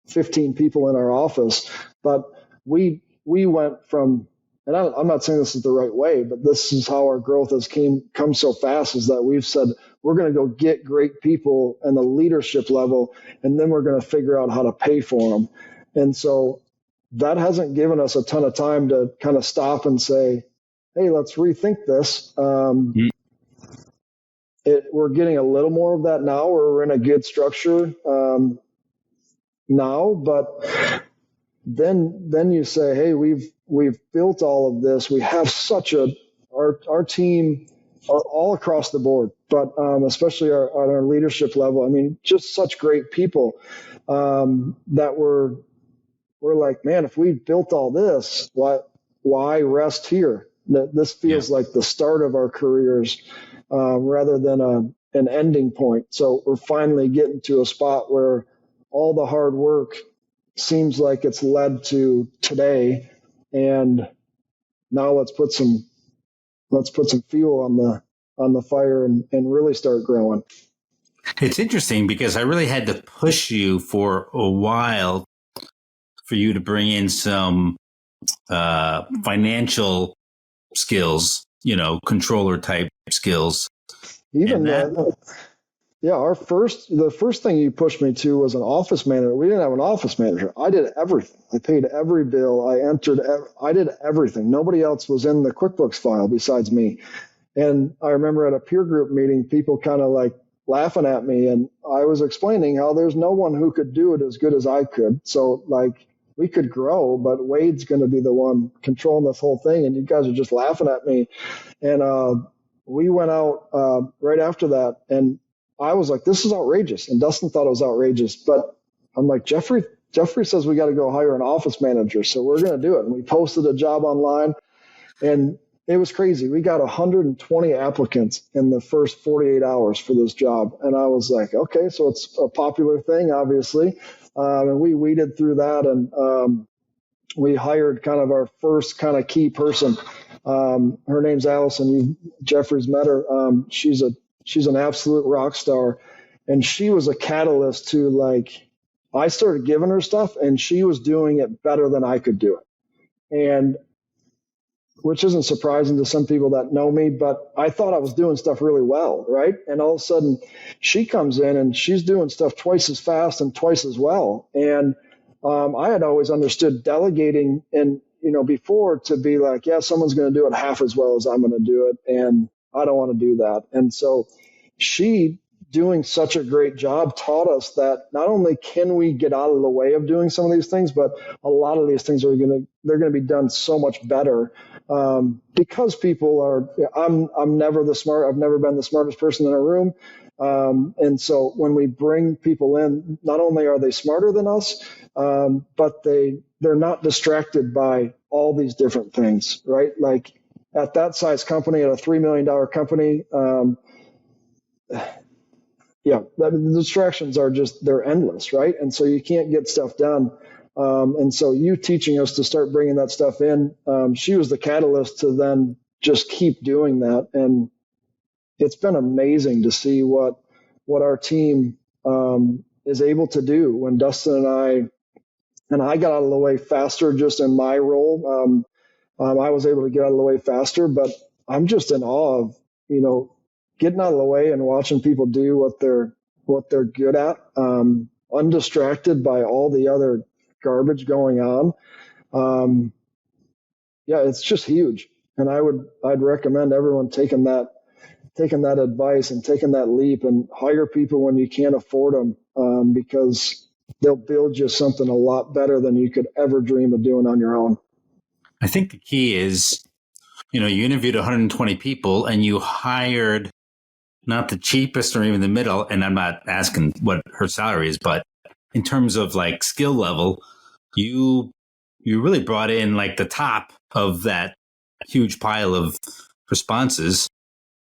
15 people in our office. But we went from, and I'm not saying this is the right way, but this is how our growth has come so fast, is that we've said, we're going to go get great people in the leadership level, and then we're going to figure out how to pay for them. And so that hasn't given us a ton of time to kind of stop and say, hey, let's rethink this. We're getting a little more of that now. We're in a good structure now, but then you say, hey, we've built all of this. We have our team all across the board, but especially on our leadership level. I mean, just such great people that we're like, man, if we built all this, why rest here? This feels like the start of our careers rather than an ending point. So we're finally getting to a spot where all the hard work seems like it's led to today, and now let's put some fuel on the fire and really start growing. It's interesting because I really had to push you for a while for you to bring in some financial skills, controller type skills. Even the first thing you pushed me to was an office manager. We didn't have an office manager. I did everything. I paid every bill. I did everything. Nobody else was in the QuickBooks file besides me. And I remember at a peer group meeting, people kind of like laughing at me, and I was explaining how there's no one who could do it as good as I could. So like, we could grow, but Wade's going to be the one controlling this whole thing, and you guys are just laughing at me. And we went out right after that, and I was like, this is outrageous. And Dustin thought it was outrageous. But I'm like, Jeffrey says we got to go hire an office manager, so we're going to do it. And we posted a job online, and it was crazy. We got 120 applicants in the first 48 hours for this job. And I was like, okay, so it's a popular thing, obviously. And we weeded through that, and we hired kind of our first kind of key person. Her name's Allison. Jeffrey's met her. She's an absolute rock star. And she was a catalyst to, like, I started giving her stuff, and she was doing it better than I could do it. And which isn't surprising to some people that know me, but I thought I was doing stuff really well, right? And all of a sudden she comes in and she's doing stuff twice as fast and twice as well. And I had always understood delegating and, before to be like, yeah, someone's going to do it half as well as I'm going to do it, and I don't want to do that. And so she, doing such a great job, taught us that not only can we get out of the way of doing some of these things, but a lot of these things they're going to be done so much better because people are. I'm never the smart. I've never been the smartest person in a room, and so when we bring people in, not only are they smarter than us, but they they're not distracted by all these different things, right? Like at that size company, at a $3 million company, the distractions are they're endless, right? And so you can't get stuff done. And so you teaching us to start bringing that stuff in, she was the catalyst to then just keep doing that. And it's been amazing to see what our team is able to do when Dustin and I got out of the way faster just in my role. I was able to get out of the way faster, but I'm just in awe of, getting out of the way and watching people do what they're good at, undistracted by all the other garbage going on. It's just huge. And I'd recommend everyone taking that advice and taking that leap and hire people when you can't afford them, because they'll build you something a lot better than you could ever dream of doing on your own. I think the key is, you interviewed 120 people and you hired not the cheapest or even the middle. And I'm not asking what her salary is, but in terms of like skill level, you really brought in like the top of that huge pile of responses.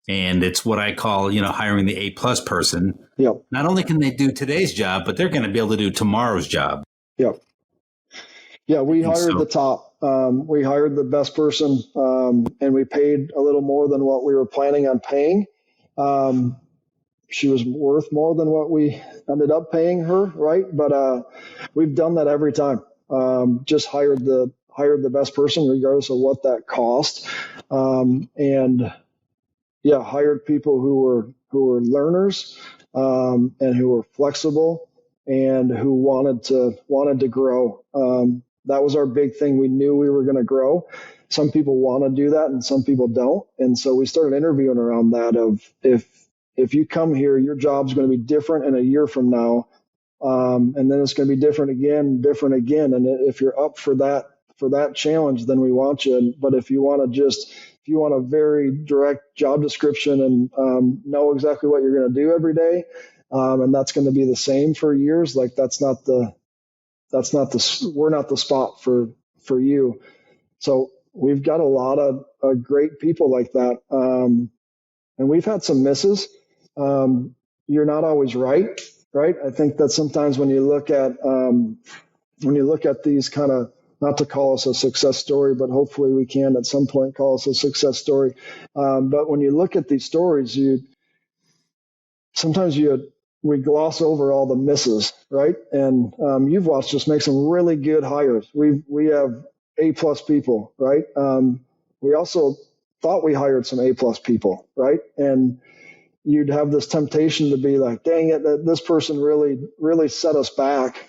And it's what I call, hiring the A+ person. Yep. Not only can they do today's job, but they're going to be able to do tomorrow's job. Yep. Yeah, we hired the top. We hired the best person, and we paid a little more than what we were planning on paying. She was worth more than what we ended up paying her, right? But we've done that every time. Just hired the best person, regardless of what that cost, and hired people who were learners, and who were flexible and who wanted to grow. That was our big thing. We knew we were going to grow. Some people want to do that and some people don't. And so we started interviewing around that of if you come here, your job's going to be different in a year from now. And then it's going to be different again. And if you're up for that challenge, then we want you. But if you want a very direct job description and know exactly what you're going to do every day, and that's going to be the same for years, like we're not the spot for you. So we've got a lot of great people like that. And we've had some misses. You're not always right? I think that sometimes when you look at these kind of, not to call us a success story, but hopefully we can at some point call us a success story. But when you look at these stories, we gloss over all the misses, right? And you've watched us make some really good hires. We have A+ people, right? We also thought we hired some A+ people, right? And you'd have this temptation to be like, dang it, this person really, really set us back.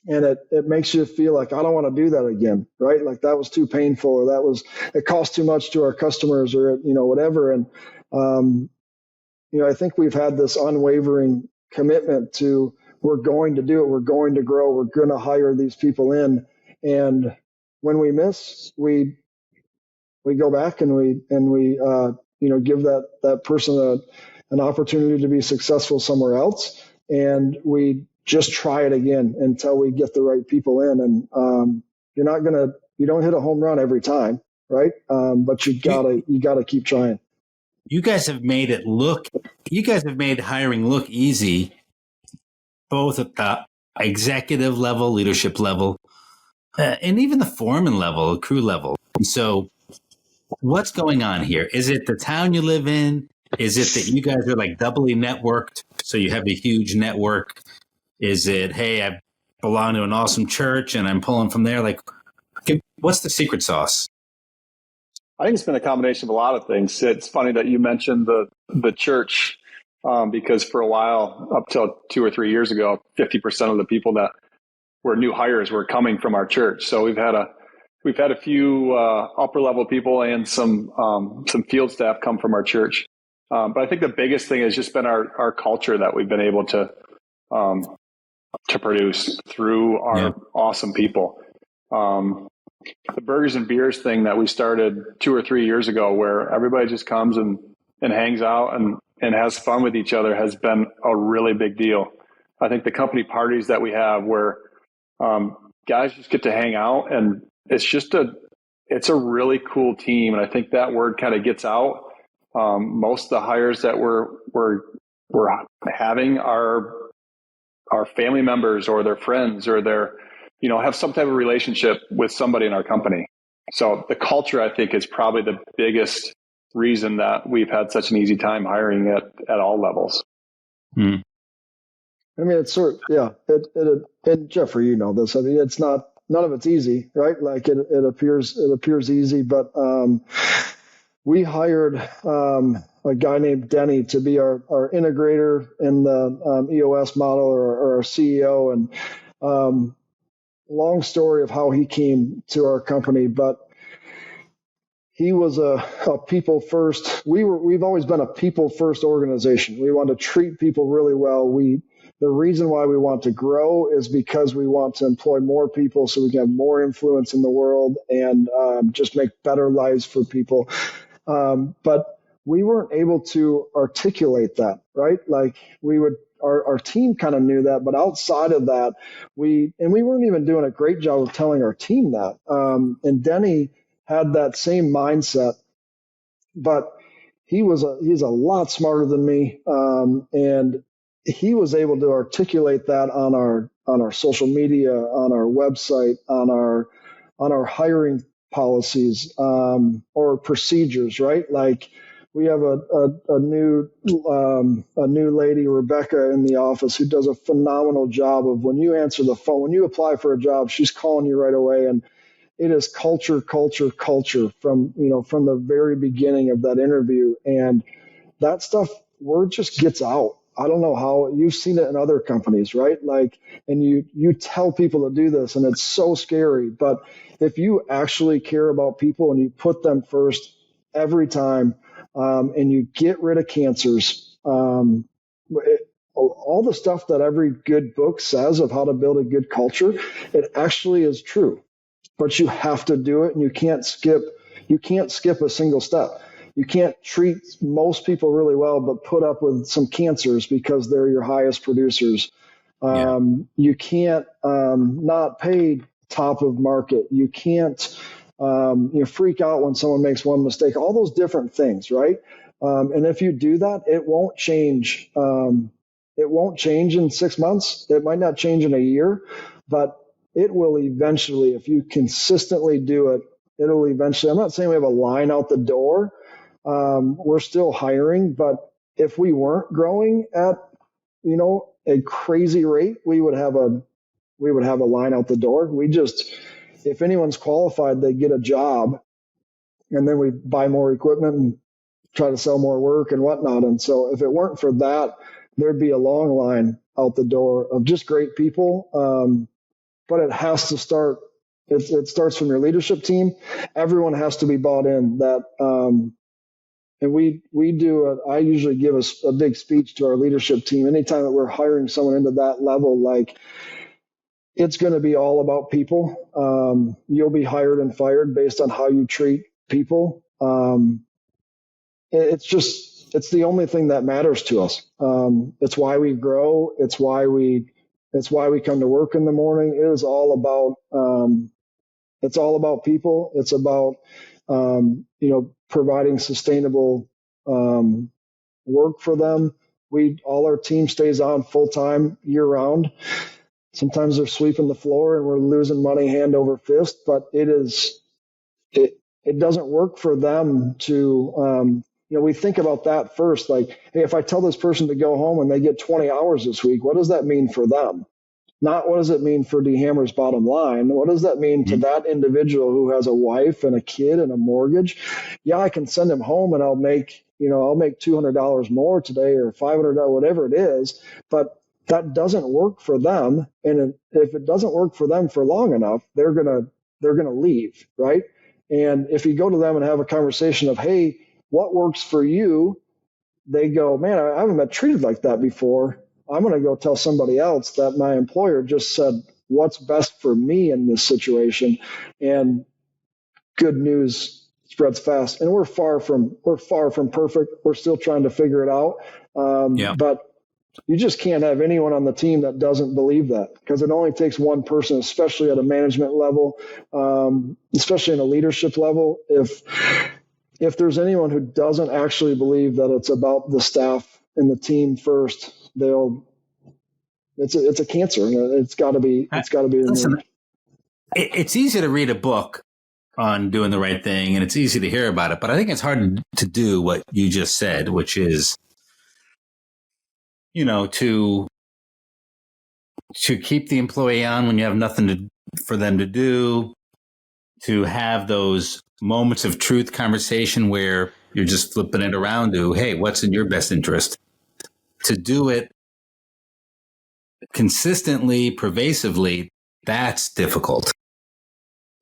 And it makes you feel like, I don't want to do that again, right? Like that was too painful, or it cost too much to our customers, or, whatever. And, I think we've had this unwavering commitment to, we're going to do it. We're going to grow. We're going to hire these people in. And when we miss, we go back and we give that person an opportunity to be successful somewhere else. And we just try it again until we get the right people in. And you don't hit a home run every time, right? But you gotta keep trying. You guys have made hiring look easy, both at the executive level, leadership level, and even the foreman level, crew level. And so what's going on here? Is it the town you live in? Is it that you guys are like doubly networked, so you have a huge network? Is it, hey, I belong to an awesome church and I'm pulling from there? Like, what's the secret sauce? I think it's been a combination of a lot of things. It's funny that you mentioned the church, because for a while, up till 2 or 3 years ago, 50% of the people that were new hires were coming from our church. So we've had a few upper level people and some field staff come from our church. But I think the biggest thing has just been our culture that we've been able to produce through our awesome people. The burgers and beers thing that we started 2 or 3 years ago, where everybody just comes and hangs out and has fun with each other, has been a really big deal. I think the company parties that we have, where guys just get to hang out, and it's a really cool team. And I think that word kind of gets out. Most of the hires that we're having are family members or their friends, or their, have some type of relationship with somebody in our company. So the culture, I think, is probably the biggest reason that we've had such an easy time hiring at all levels. I mean, it's and Jeffrey, you know this. I mean, it's not, none of it's easy, right? Like it appears easy, but we hired a guy named Denny to be our integrator in the EOS model, or our CEO. And long story of how he came to our company, but he was a people first. We've always been a people first organization. We want to treat people really well. The reason why we want to grow is because we want to employ more people so we can have more influence in the world and just make better lives for people. But we weren't able to articulate that, right? Like our team kind of knew that, but outside of that, we weren't even doing a great job of telling our team that. And Denny had that same mindset, but he's a lot smarter than me. And he was able to articulate that on our social media, on our website, on our hiring policies, or procedures, right? Like we have a new lady, Rebecca, in the office who does a phenomenal job of, when you answer the phone, when you apply for a job, she's calling you right away. And it is culture from the very beginning of that interview. And that stuff, word just gets out. I don't know how. You've seen it in other companies, right? Like, and you tell people to do this, and it's so scary. But if you actually care about people and you put them first every time, and you get rid of cancers, all the stuff that every good book says of how to build a good culture, it actually is true. But you have to do it, and you can't skip a single step. You can't treat most people really well, but put up with some cancers because they're your highest producers. You can't not pay top of market. You can't freak out when someone makes one mistake. All those different things, right? And if you do that, it won't change. It won't change in 6 months. It might not change in a year, but it will eventually. If you consistently do it, it'll eventually. I'm not saying we have a line out the door. We're still hiring, but if we weren't growing at, a crazy rate, we would have a line out the door. If anyone's qualified, they get a job, and then we buy more equipment and try to sell more work and whatnot. And so if it weren't for that, there'd be a long line out the door of just great people. But it has to start. It starts from your leadership team. Everyone has to be bought in. I usually give a big speech to our leadership team anytime that we're hiring someone into that level. Like, it's going to be all about people. You'll be hired and fired based on how you treat people. It's the only thing that matters to us. It's why we grow. It's why we come to work in the morning. It is all about people. It's about, providing sustainable, work for them. All our team stays on full time year round. Sometimes they're sweeping the floor and we're losing money hand over fist, but it doesn't work for them to, we think about that first. Like, hey, if I tell this person to go home and they get 20 hours this week, what does that mean for them? Not what does it mean for DeHamer's bottom line? What does that mean to that individual who has a wife and a kid and a mortgage? Yeah, I can send him home and I'll make $200 more today, or $500, whatever it is, but that doesn't work for them. And if it doesn't work for them for long enough, they're going to leave, right? And if you go to them and have a conversation of, hey, what works for you? They go, man, I haven't been treated like that before. I'm going to go tell somebody else that my employer just said what's best for me in this situation. And good news spreads fast. And we're far from perfect. We're still trying to figure it out. But You just can't have anyone on the team that doesn't believe that, because it only takes one person, especially at a management level, especially in a leadership level. If there's anyone who doesn't actually believe that it's about the staff and the team first, it's a cancer, and it's got to be removed. Listen, it's easy to read a book on doing the right thing, and it's easy to hear about it, but I think it's hard to do what you just said, which is, to keep the employee on when you have nothing for them to do, to have those moments of truth conversation where you're just flipping it around to, hey, what's in your best interest? To do it consistently, pervasively, that's difficult.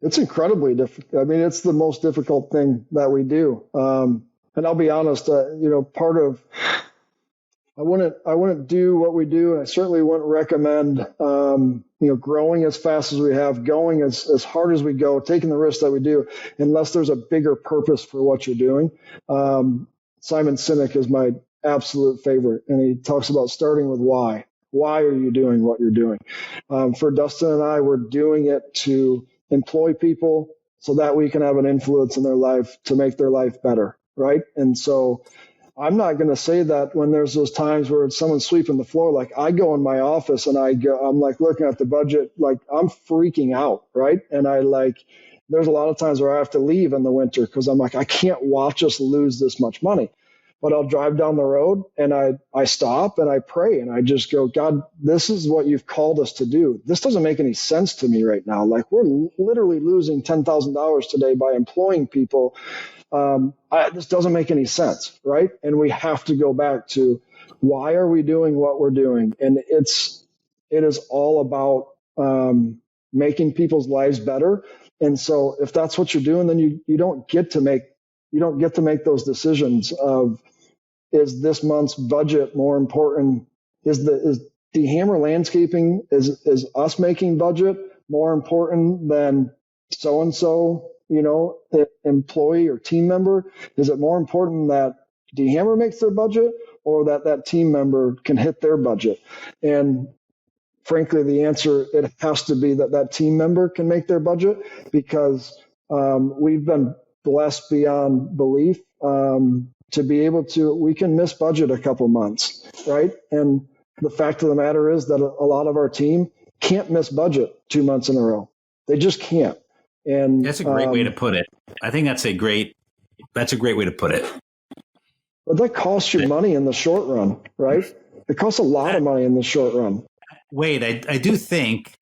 It's incredibly difficult. I mean, it's the most difficult thing that we do. And I'll be honest, part of, I wouldn't do what we do, and I certainly wouldn't recommend, growing as fast as we have, going as hard as we go, taking the risks that we do, unless there's a bigger purpose for what you're doing. Simon Sinek is my absolute favorite, and he talks about starting with why. Why are you doing what you're doing? For Dustin and I, we're doing it to employ people so that we can have an influence in their life to make their life better, right? And so I'm not going to say that when there's those times where someone's sweeping the floor, like I go in my office and I'm like looking at the budget, like I'm freaking out, right? And there's a lot of times where I have to leave in the winter because I'm like, I can't watch us lose this much money. But I'll drive down the road and I stop and I pray and I just go, God, this is what you've called us to do. This doesn't make any sense to me right now. Like we're literally losing $10,000 today by employing people. This doesn't make any sense, right? And we have to go back to why are we doing what we're doing? And it is all about making people's lives better. And so if that's what you're doing, then you don't get to make those decisions of, is this month's budget more important? Is DeHamer Landscaping, is us making budget more important than so-and-so, employee or team member? Is it more important that DeHamer makes their budget or that team member can hit their budget? And frankly, the answer, it has to be that team member can make their budget, because we've been blessed beyond belief to be able to, we can miss budget a couple months, right? And the fact of the matter is that a lot of our team can't miss budget 2 months in a row. They just can't. And that's a great way to put it. I think that's a great way to put it. But that costs you money in the short run, right? It costs a lot of money in the short run. Wade, I do think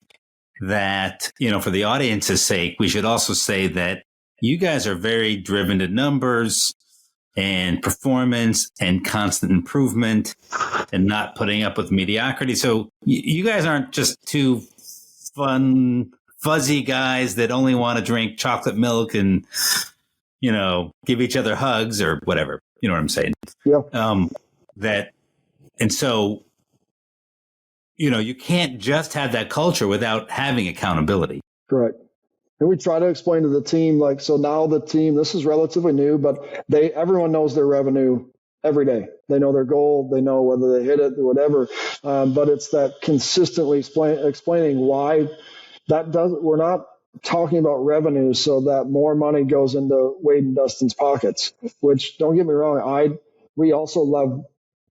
that, for the audience's sake, we should also say that you guys are very driven to numbers and performance and constant improvement and not putting up with mediocrity. So you guys aren't just two fun, fuzzy guys that only want to drink chocolate milk and, give each other hugs or whatever. You know what I'm saying? Yeah. And so, you can't just have that culture without having accountability. Correct. And we try to explain to the team, so now the team, this is relatively new, but everyone knows their revenue every day. They know their goal. They know whether they hit it or whatever. But it's that consistently explaining why we're not talking about revenue so that more money goes into Wade and Dustin's pockets, which, don't get me wrong, we also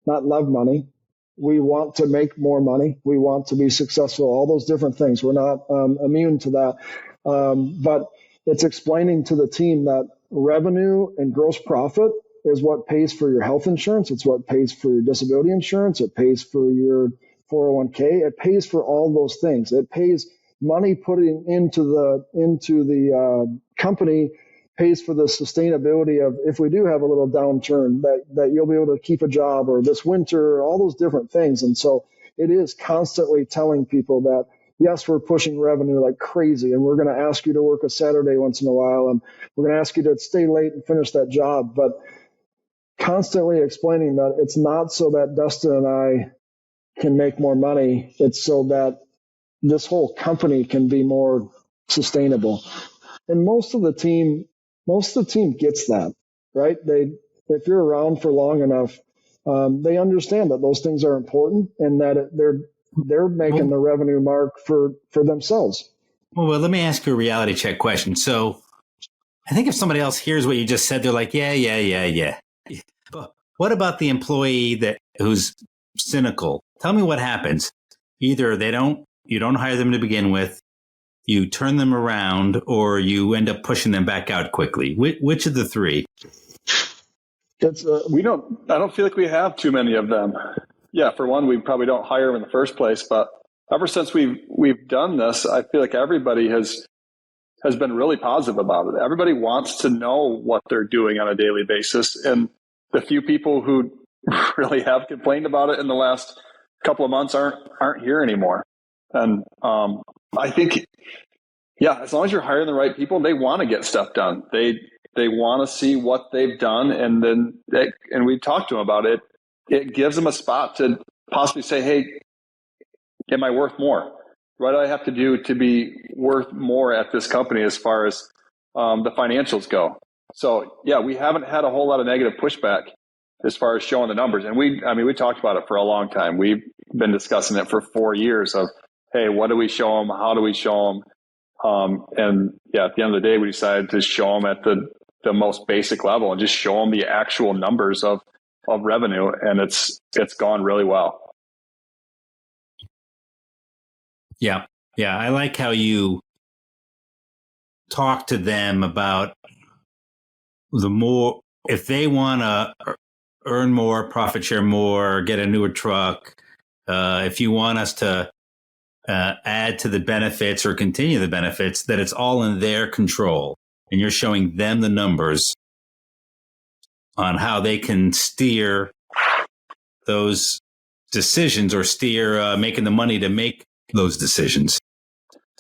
not love money. We want to make more money. We want to be successful, all those different things. We're not immune to that. But it's explaining to the team that revenue and gross profit is what pays for your health insurance. It's what pays for your disability insurance. It pays for your 401k. It pays for all those things. It pays money putting into the company, pays for the sustainability of, if we do have a little downturn, that you'll be able to keep a job, or this winter, all those different things. And so it is constantly telling people that, yes, we're pushing revenue like crazy, and we're going to ask you to work a Saturday once in a while, and we're going to ask you to stay late and finish that job. But constantly explaining that it's not so that Dustin and I can make more money. It's so that this whole company can be more sustainable. And most of the team gets that, right? If you're around for long enough, they understand that those things are important and that they're making the revenue mark for themselves. Well, let me ask you a reality check question. So I think if somebody else hears what you just said, they're like, yeah. But what about the employee who's cynical? Tell me what happens. Either you don't hire them to begin with, you turn them around, or you end up pushing them back out quickly. Which of the three? I don't feel like we have too many of them. Yeah, for one, we probably don't hire them in the first place, but ever since we've done this, I feel like everybody has been really positive about it. Everybody wants to know what they're doing on a daily basis. And the few people who really have complained about it in the last couple of months aren't here anymore. And I think, yeah, as long as you're hiring the right people, they want to get stuff done. They want to see what they've done. And then, and we've talked to them about it. It gives them a spot to possibly say, hey, am I worth more? What do I have to do to be worth more at this company as far as the financials go? So, yeah, we haven't had a whole lot of negative pushback as far as showing the numbers. And we talked about it for a long time. We've been discussing it for 4 years of, hey, what do we show them? How do we show them? And yeah, at the end of the day, we decided to show them at the most basic level and just show them the actual numbers of revenue. And it's gone really well. Yeah. I like how you talk to them about if they want to earn more, profit share more, get a newer truck. If you want us to add to the benefits or continue the benefits, that it's all in their control. And you're showing them the numbers on how they can steer those decisions or steer making the money to make those decisions.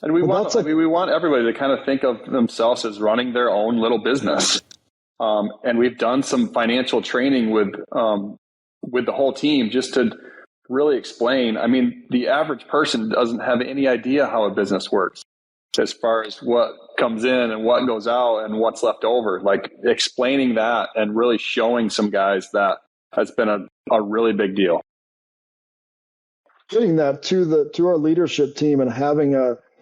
And we want everybody to kind of think of themselves as running their own little business. And we've done some financial training with the whole team just to really explain. I mean, the average person doesn't have any idea how a business works as far as what comes in and what goes out and what's left over. Like explaining that and really showing some guys that has been a really big deal. Getting that to our leadership team and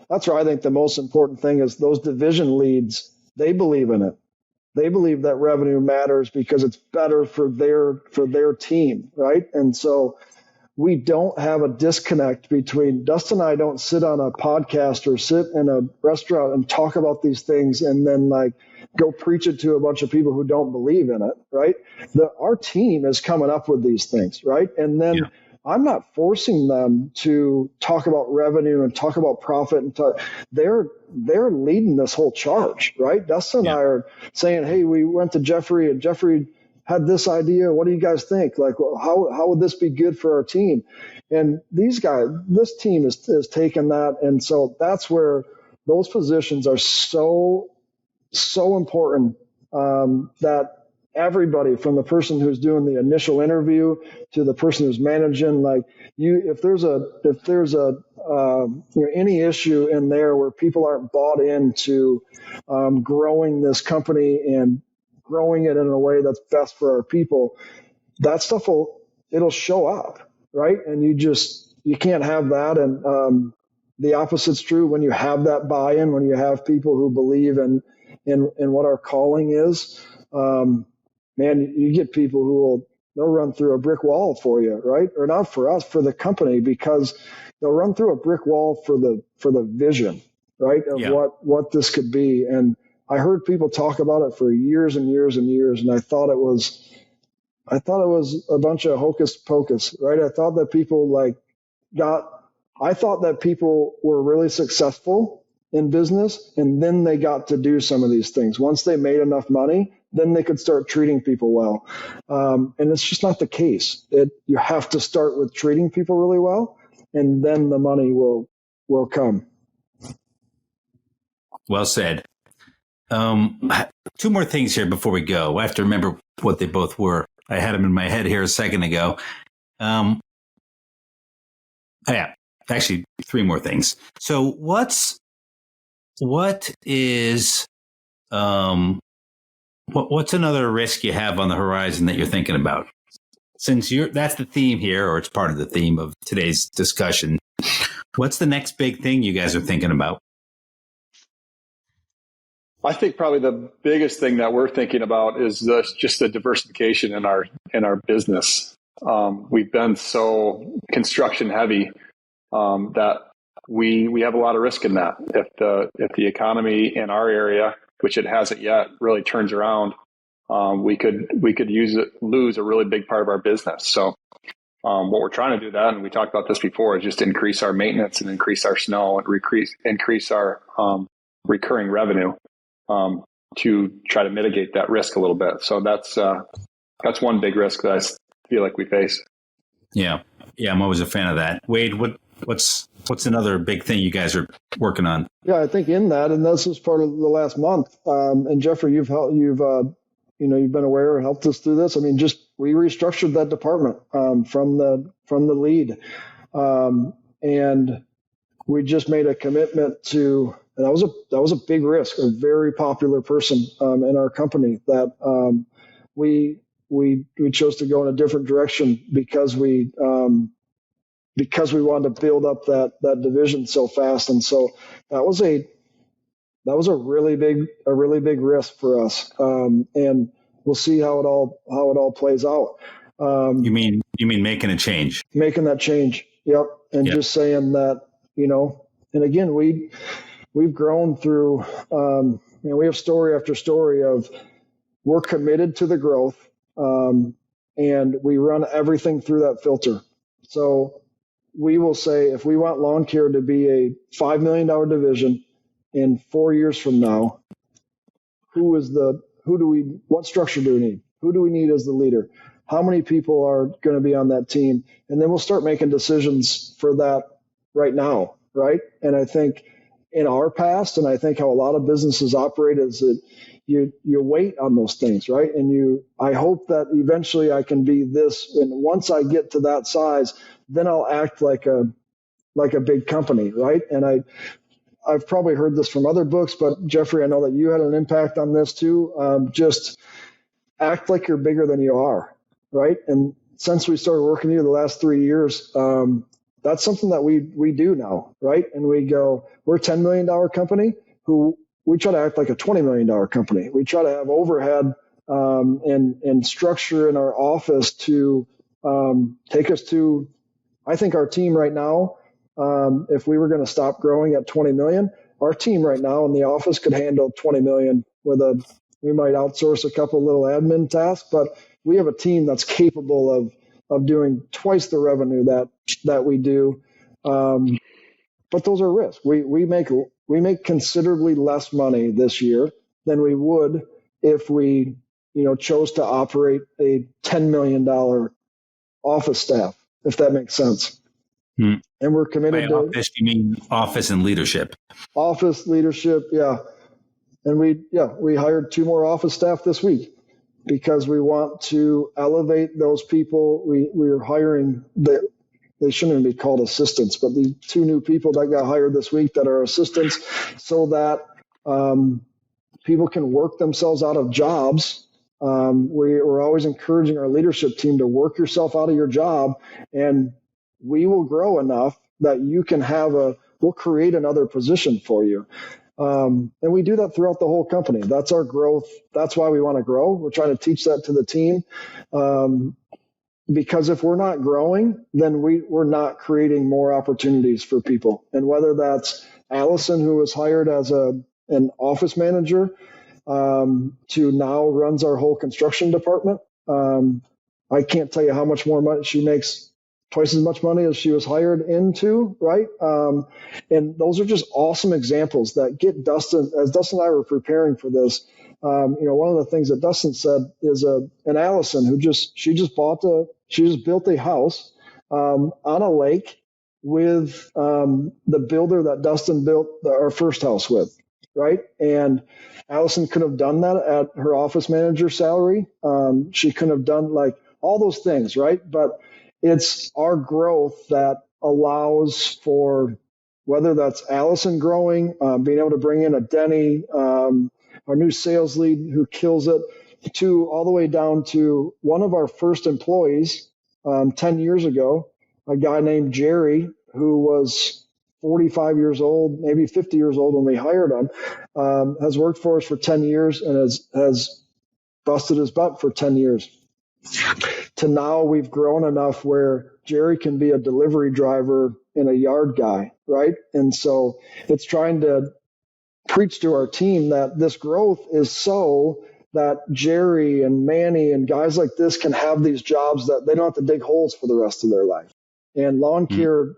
that's where I think the most important thing is those division leads, they believe in it. They believe that revenue matters because it's better for their team, right? And so we don't have a disconnect between Dustin and I don't sit on a podcast or sit in a restaurant and talk about these things and then like go preach it to a bunch of people who don't believe in it, right? Our team is coming up with these things, right? And then I'm not forcing them to talk about revenue and talk about profit they're leading this whole charge, right? Dustin and I are saying, hey, we went to Jeffrey and Jeffrey had this idea. What do you guys think? Like, well, how would this be good for our team? And this team is taking that. And so that's where those positions are so important, that everybody from the person who's doing the initial interview to the person who's managing, like if there's any issue in there where people aren't bought into growing this company and growing it in a way that's best for our people, that stuff it'll show up, right? And you can't have that. And the opposite's true when you have that buy-in, when you have people who believe in what our calling is. Man, you get people they'll run through a brick wall for you, right? Or not for us, for the company, because they'll run through a brick wall for the vision, right? Of what this could be. And I heard people talk about it for years and years and years, and I thought it was a bunch of hocus pocus, right? I thought that people were really successful in business, and then they got to do some of these things. Once they made enough money, then they could start treating people well. And it's just not the case. You have to start with treating people really well, and then the money will come. Well said. Two more things here before we go. I have to remember what they both were. I had them in my head here a second ago. Actually, three more things. So what's another risk you have on the horizon that you're thinking about? since that's the theme here, or it's part of the theme of today's discussion, what's the next big thing you guys are thinking about? I think probably the biggest thing that we're thinking about is just the diversification in our business. We've been so construction heavy that we have a lot of risk in that. If the economy in our area, which it hasn't yet, really turns around, we could lose a really big part of our business. So what we're trying to do that, and we talked about this before, is just increase our maintenance and increase our snow and increase our recurring revenue to try to mitigate that risk a little bit. So that's one big risk that I feel like we face. Yeah, I'm always a fan of that. Wade, what's another big thing you guys are working on? Yeah, I think in that, and this is part of the last month. And Jeffrey, you've been aware and helped us through this. I mean, we restructured that department from the lead, and we just made a commitment to. And that was a big risk. A very popular person in our company that we chose to go in a different direction because we wanted to build up that division so fast. And so that was a really big risk for us. And we'll see how it all plays out. You mean making a change? Making that change. Yep. And just saying that, and again, we've grown through, we have story after story of we're committed to the growth, and we run everything through that filter. So we will say, if we want lawn care to be a $5 million division in 4 years from now, what structure do we need? Who do we need as the leader? How many people are going to be on that team? And then we'll start making decisions for that right now. Right. And I think in our past, and I think how a lot of businesses operate, is that you wait on those things, right? And I hope that eventually I can be this, and once I get to that size, then I'll act like a big company, right? And I've probably heard this from other books, but Jeffrey, I know that you had an impact on this too. Just act like you're bigger than you are, right? And since we started working here the last 3 years, that's something that we do now, right? And we go, we're a $10 million company who we try to act like a $20 million company. We try to have overhead and structure in our office to take us to, I think our team right now, if we were going to stop growing at 20 million, our team right now in the office could handle 20 million we might outsource a couple little admin tasks, but we have a team that's capable of doing twice the revenue that we do. But those are risks. We make considerably less money this year than we would if we, chose to operate a $10 million office staff, if that makes sense. And we're committed to office. You mean office and leadership? Office leadership, yeah. And we hired 2 more office staff this week because we want to elevate those people. We're hiring they shouldn't even be called assistants, but the 2 new people that got hired this week that are assistants, so that people can work themselves out of jobs. We're always encouraging our leadership team to work yourself out of your job, and we will grow enough that you can we'll create another position for you. And we do that throughout the whole company. That's our growth. That's why we want to grow. We're trying to teach that to the team. Because if we're not growing, then we're not creating more opportunities for people. And whether that's Allison, who was hired as an office manager, to now runs our whole construction department. I can't tell you how much more money she makes. Twice as much money as she was hired into, right? And those are just awesome examples that get Dustin, as Dustin and I were preparing for this, one of the things that Dustin said is an Allison who she just built a house on a lake with the builder that Dustin built our first house with, right? And Allison could have done that at her office manager salary. She couldn't have done like all those things, right? But it's our growth that allows for, whether that's Allison growing, being able to bring in a Denny, our new sales lead who kills it, to all the way down to one of our first employees 10 years ago, a guy named Jerry, who was 45 years old, maybe 50 years old when we hired him, has worked for us for 10 years and has busted his butt for 10 years. To now we've grown enough where Jerry can be a delivery driver and a yard guy, right? And so it's trying to preach to our team that this growth is so that Jerry and Manny and guys like this can have these jobs that they don't have to dig holes for the rest of their life. And lawn care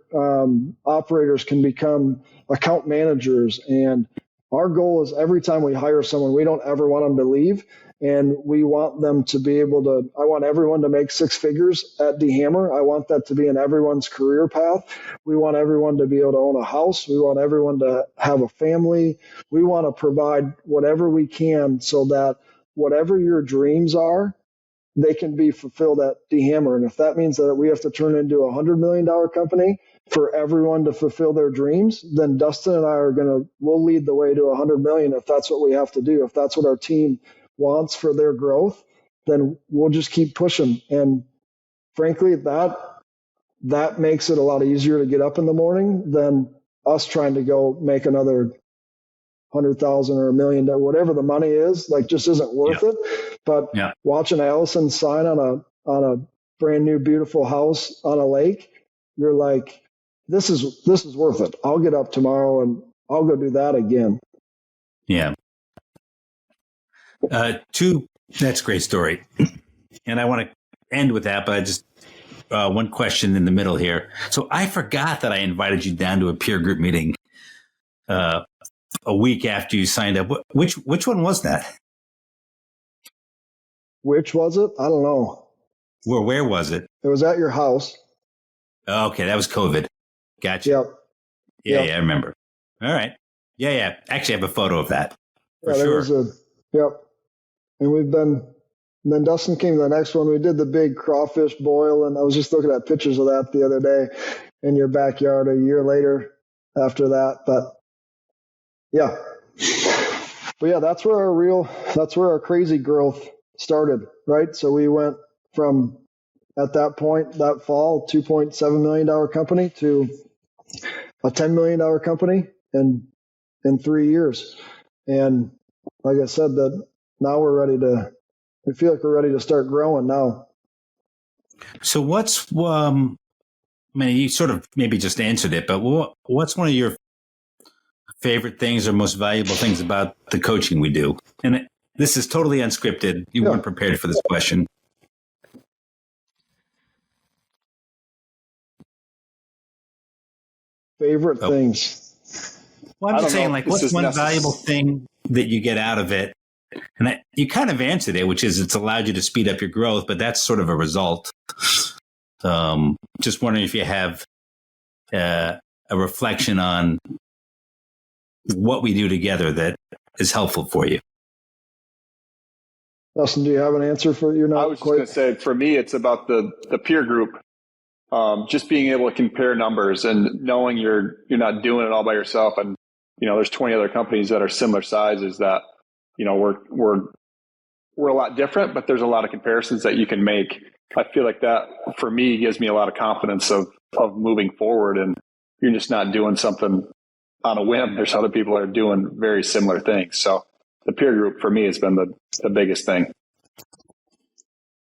operators can become account managers. And our goal is every time we hire someone, we don't ever want them to leave. And we want them to be able to, I want everyone to make six figures at DeHamer. I want that to be in everyone's career path. We want everyone to be able to own a house. We want everyone to have a family. We want to provide whatever we can so that whatever your dreams are, they can be fulfilled at DeHamer. And if that means that we have to turn into a $100 million company for everyone to fulfill their dreams, then Dustin and I we'll lead the way to 100 million if that's what we have to do. If that's what our team wants for their growth, then we'll just keep pushing. And frankly, that makes it a lot easier to get up in the morning than us trying to go make another 100,000 or $1 million, whatever the money is, like just isn't worth it. But watching Allison sign on a brand new, beautiful house on a lake, you're like, this is worth it. I'll get up tomorrow and I'll go do that again. Yeah. That's a great story. And I want to end with that, but I just, one question in the middle here. So I forgot that I invited you down to a peer group meeting, a week after you signed up. Which one was that? Which was it? I don't know. Where was it? It was at your house. Okay. That was COVID. Gotcha. Yep. Yeah, I remember. All right. Yeah. Actually, I have a photo of that. For sure. Yep. And then Dustin came to the next one. We did the big crawfish boil, and I was just looking at pictures of that the other day in your backyard a year later after that. But yeah. But yeah, that's where our crazy growth started, right? So we went from, at that point, that fall, $2.7 million company to a $10 million company in 3 years. And like I said, that now we feel like we're ready to start growing now. So you sort of maybe just answered it, but what's one of your favorite things or most valuable things about the coaching we do? And this is totally unscripted. You weren't prepared for this question. Favorite things. Well, I'm just saying, like, what's one valuable thing that you get out of it? And you kind of answered it, which is it's allowed you to speed up your growth, but that's sort of a result. Just wondering if you have a reflection on what we do together that is helpful for you. Dustin, do you have an answer for you? I was just going to say, for me, it's about the peer group. Just being able to compare numbers and knowing you're not doing it all by yourself. And, there's 20 other companies that are similar sizes that, we're a lot different, but there's a lot of comparisons that you can make. I feel like that for me gives me a lot of confidence of moving forward, and you're just not doing something on a whim. There's other people that are doing very similar things. So the peer group for me has been the biggest thing.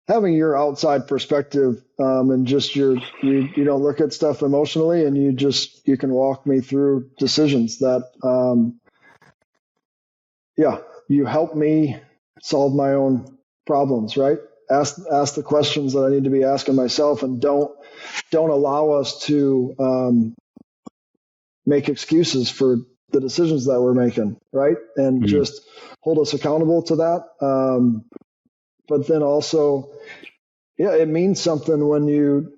Having your outside perspective, and just you don't look at stuff emotionally, and you can walk me through decisions that, you help me solve my own problems, right? Ask the questions that I need to be asking myself, and don't allow us to make excuses for the decisions that we're making, right? And just hold us accountable to that. But then also, it means something when you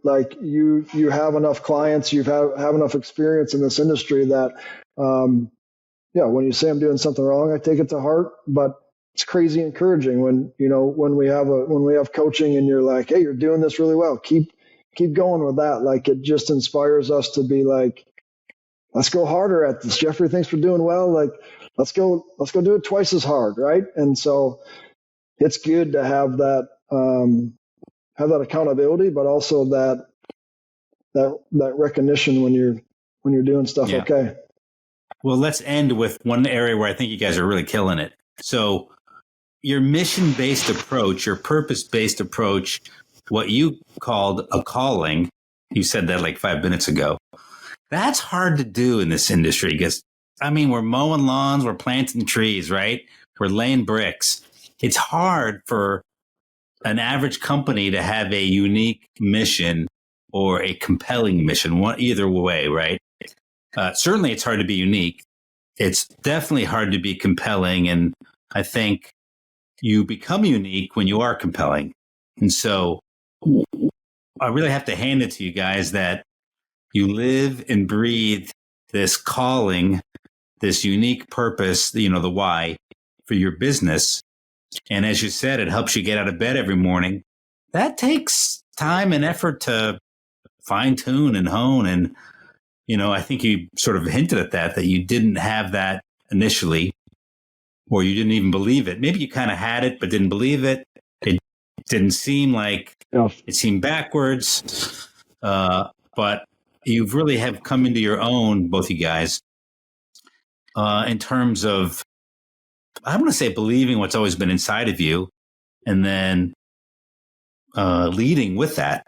have enough clients, you have enough experience in this industry that, when you say I'm doing something wrong, I take it to heart. But it's crazy encouraging when we have coaching and you're like, hey, you're doing this really well. Keep going with that. Like, it just inspires us to be like, let's go harder at this. Jeffrey thinks we're doing well. Like, let's go do it twice as hard, right? And so, it's good to have that accountability, but also that recognition when you're doing stuff. Yeah. Okay. Well, let's end with one area where I think you guys are really killing it. So your mission-based approach, your purpose-based approach, what you called a calling, you said that like 5 minutes ago. That's hard to do in this industry because, I mean, we're mowing lawns, we're planting trees, right? We're laying bricks. It's hard for an average company to have a unique mission or a compelling mission, either way, right? Certainly it's hard to be unique. It's definitely hard to be compelling. And I think you become unique when you are compelling. And so I really have to hand it to you guys that you live and breathe this calling, this unique purpose, the why for your business. And as you said, it helps you get out of bed every morning. That takes time and effort to fine tune and hone. And, I think you sort of hinted at that you didn't have that initially, or you didn't even believe it. Maybe you kind of had it, but didn't believe it. It didn't seem like it seemed backwards. But you've really have come into your own, both you guys, in terms of, I want to say, believing what's always been inside of you and then leading with that.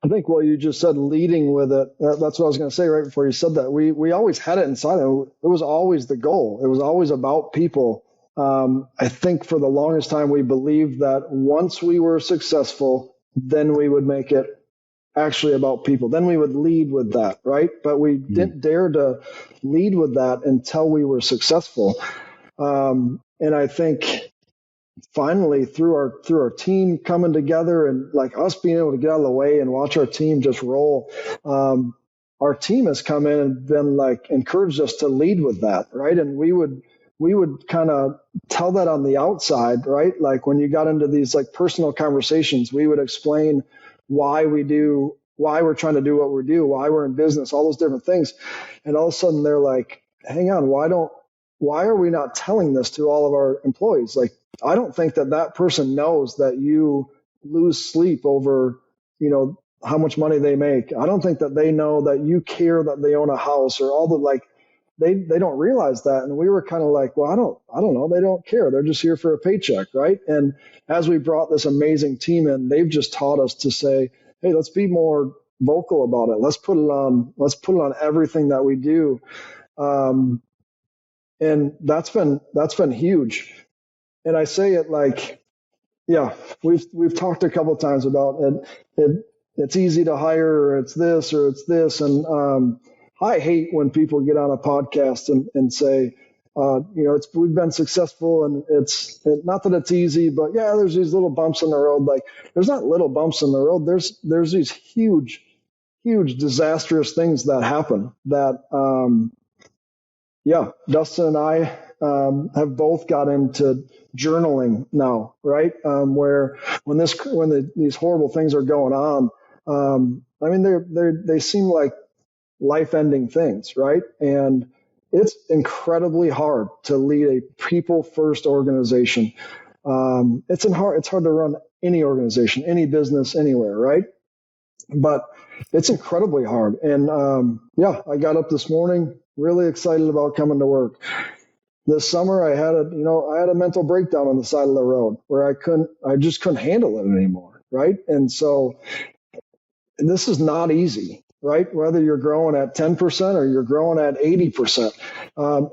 I think what you just said, leading with it, that's what I was going to say right before you said that. We always had it inside. It was always the goal. It was always about people. I think for the longest time, we believed that once we were successful, then we would make it actually about people. Then we would lead with that, right? But we didn't dare to lead with that until we were successful. And I think finally through our team coming together and like us being able to get out of the way and watch our team just roll, our team has come in and been like encouraged us to lead with that, right? And we would kind of tell that on the outside, right? Like when you got into these like personal conversations, we would explain why we're trying to do what we do, why we're in business, all those different things. And all of a sudden they're like, hang on, why are we not telling this to all of our employees? Like, I don't think that person knows that you lose sleep over, how much money they make. I don't think that they know that you care that they own a house or all the like, they don't realize that. And we were kind of like, well, I don't know. They don't care. They're just here for a paycheck. Right. And as we brought this amazing team in, they've just taught us to say, hey, let's be more vocal about it. Let's put it on everything that we do. And that's been huge. And I say it like, yeah, we've talked a couple of times about it. It's easy to hire, or it's this, or it's this. And I hate when people get on a podcast and say, we've been successful, and it's not that it's easy, but yeah, there's these little bumps in the road. Like there's not little bumps in the road. There's these huge disastrous things that happen that, Dustin and I have both got into journaling now, right? Where when these horrible things are going on, they seem like life-ending things, right? And it's incredibly hard to lead a people-first organization. It's hard to run any organization, any business, anywhere, right? But it's incredibly hard. And I got up this morning really excited about coming to work. This summer I had a mental breakdown on the side of the road where I just couldn't handle it anymore, right? And so this is not easy, right? Whether you're growing at 10% or you're growing at 80%,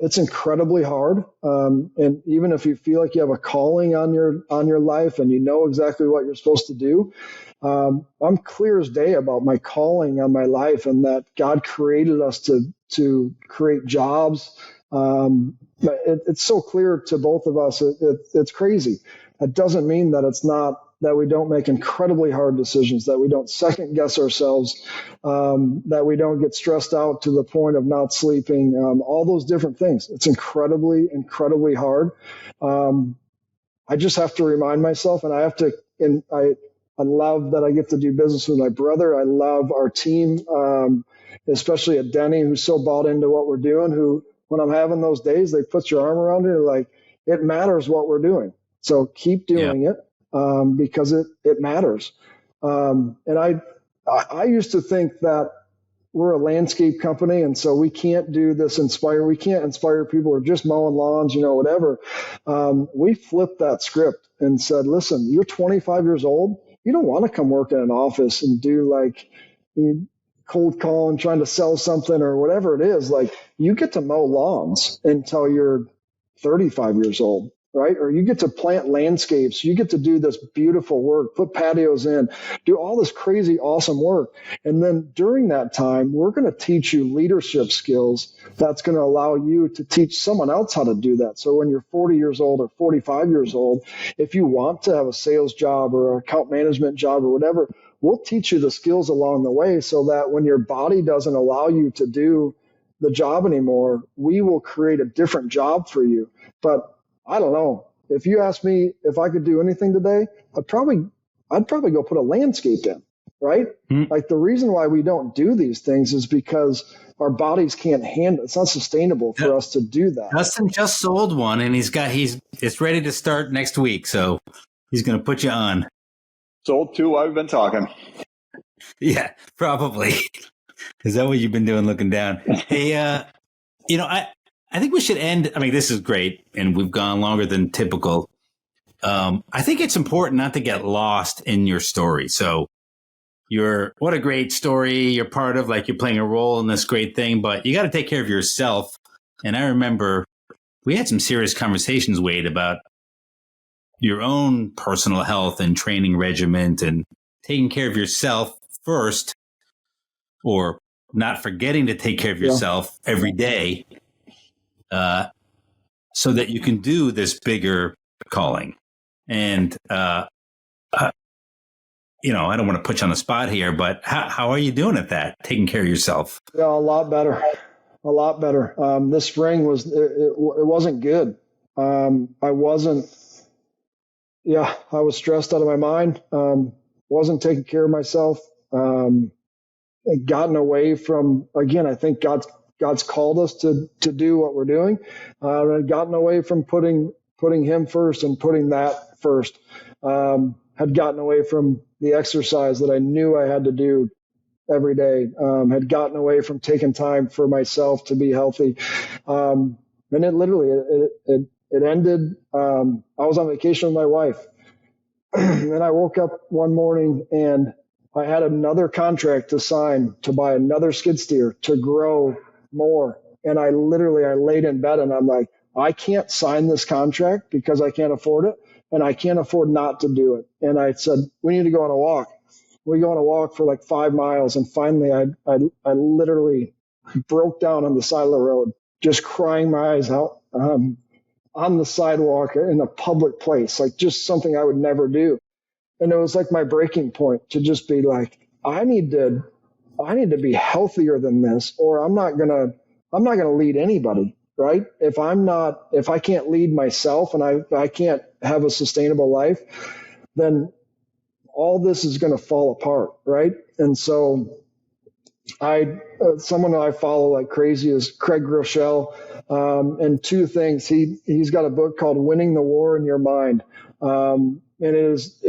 it's incredibly hard. And even if you feel like you have a calling on your life and you know exactly what you're supposed to do, I'm clear as day about my calling on my life and that God created us to create jobs. But it's so clear to both of us. It's crazy. That doesn't mean that we don't make incredibly hard decisions, that we don't second guess ourselves, that we don't get stressed out to the point of not sleeping, all those different things. It's incredibly, incredibly hard. I just have to remind myself, and I love that I get to do business with my brother. I love our team, especially at Denny, who's so bought into what we're doing, who, when I'm having those days, they put your arm around it, like, it matters what we're doing. So keep doing it because it matters. And I used to think that we're a landscape company, and so we can't do this we can't inspire people or just mowing lawns, whatever. We flipped that script and said, listen, you're 25 years old. You don't want to come work in an office and do like cold calling, trying to sell something or whatever it is. Like, you get to mow lawns until you're 35 years old, right? Or you get to plant landscapes. You get to do this beautiful work, put patios in, do all this crazy, awesome work. And then during that time, we're going to teach you leadership skills that's going to allow you to teach someone else how to do that. So when you're 40 years old or 45 years old, if you want to have a sales job or an account management job or whatever, we'll teach you the skills along the way so that when your body doesn't allow you to do the job anymore, we will create a different job for you. But I don't know. If you ask me if I could do anything today, I'd probably go put a landscape in, right? Like, the reason why we don't do these things is because our bodies can't handle. It's not sustainable for us to do that. Dustin just sold one, and it's ready to start next week, so he's going to put you on. Sold two while we've been talking. Yeah, probably. Is that what you've been doing, looking down? Hey, I think we should end. I mean, this is great, and we've gone longer than typical. I think it's important not to get lost in your story. So what a great story you're part of, like you're playing a role in this great thing, but you got to take care of yourself. And I remember we had some serious conversations, Wade, about your own personal health and training regiment and taking care of yourself first, or not forgetting to take care of yourself every day, so that you can do this bigger calling. And, I don't want to put you on the spot here, but how are you doing at that, taking care of yourself? Yeah, a lot better. This spring it wasn't good. I was stressed out of my mind. Wasn't taking care of myself. Gotten away from, again, I think God's called us to do what we're doing. I'd gotten away from putting him first and putting that first. Had gotten away from the exercise that I knew I had to do every day. Had gotten away from taking time for myself to be healthy. And it literally, it ended. I was on vacation with my wife, and I woke up one morning and I had another contract to sign to buy another skid steer to grow more. And I laid in bed and I'm like, I can't sign this contract because I can't afford it, and I can't afford not to do it. And I said, we need to go on a walk. We go on a walk for like 5 miles. And finally I literally broke down on the side of the road, just crying my eyes out, on the sidewalk in a public place, like just something I would never do. And it was like my breaking point to just be like, I need to be healthier than this, or I'm not going to lead anybody, right? If I can't lead myself and I can't have a sustainable life, then all this is going to fall apart, right? And so someone that I follow like crazy is Craig Groeschel. And two things, he's got a book called Winning the War in Your Mind. And it is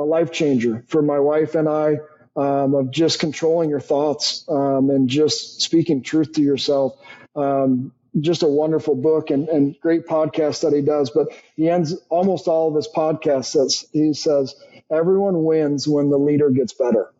a life changer for my wife and I, of just controlling your thoughts, and just speaking truth to yourself. Just a wonderful book and great podcast that he does, but he ends almost all of his podcasts he says, everyone wins when the leader gets better.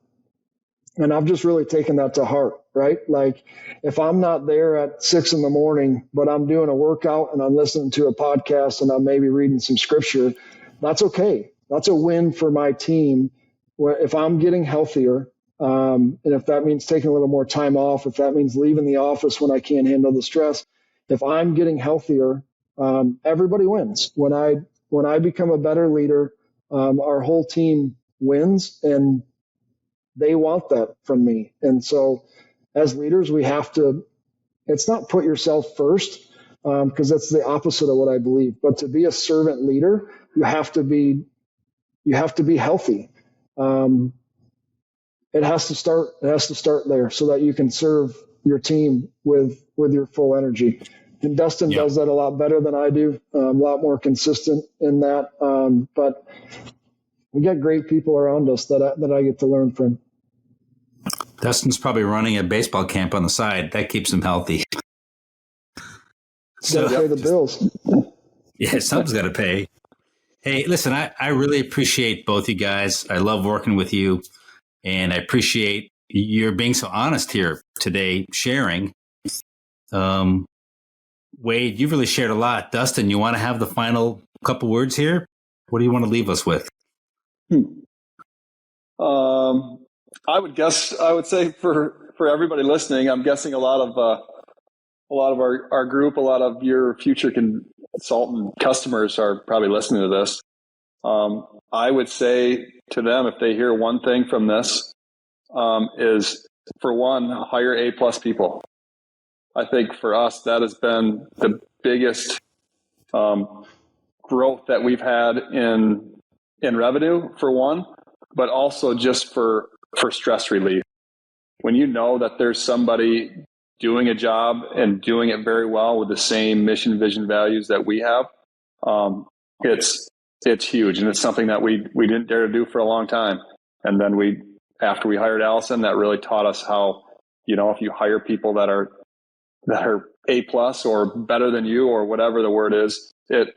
And I've just really taken that to heart, right? Like, if I'm not there at 6 a.m, but I'm doing a workout and I'm listening to a podcast and I'm maybe reading some scripture, that's okay. That's a win for my team. If I'm getting healthier, and if that means taking a little more time off, if that means leaving the office when I can't handle the stress, if I'm getting healthier, everybody wins. When I become a better leader, our whole team wins, and they want that from me. And so as leaders, we have to, it's not put yourself first, because that's the opposite of what I believe, but to be a servant leader, you have to be healthy. It has to start there so that you can serve your team with your full energy. And Dustin does that a lot better than I do, a lot more consistent in that. But we got great people around us that I get to learn from. Dustin's probably running a baseball camp on the side. That keeps him healthy. So pay the bills. Yeah, something's got to pay. Hey, listen, I really appreciate both you guys. I love working with you, and I appreciate your being so honest here today, sharing. Wade, you've really shared a lot. Dustin, you want to have the final couple words here? What do you want to leave us with? I would say for everybody listening, I'm guessing a lot of our group, a lot of your future consultant customers are probably listening to this. I would say to them, if they hear one thing from this, is for one, hire A+ people. I think for us, that has been the biggest growth that we've had in revenue, for one, but also just for stress relief. When you know that there's somebody doing a job and doing it very well with the same mission, vision, values that we have, it's huge. And it's something that we didn't dare to do for a long time. And then after we hired Allison, that really taught us how, if you hire people that are A+ or better than you, or whatever the word is, it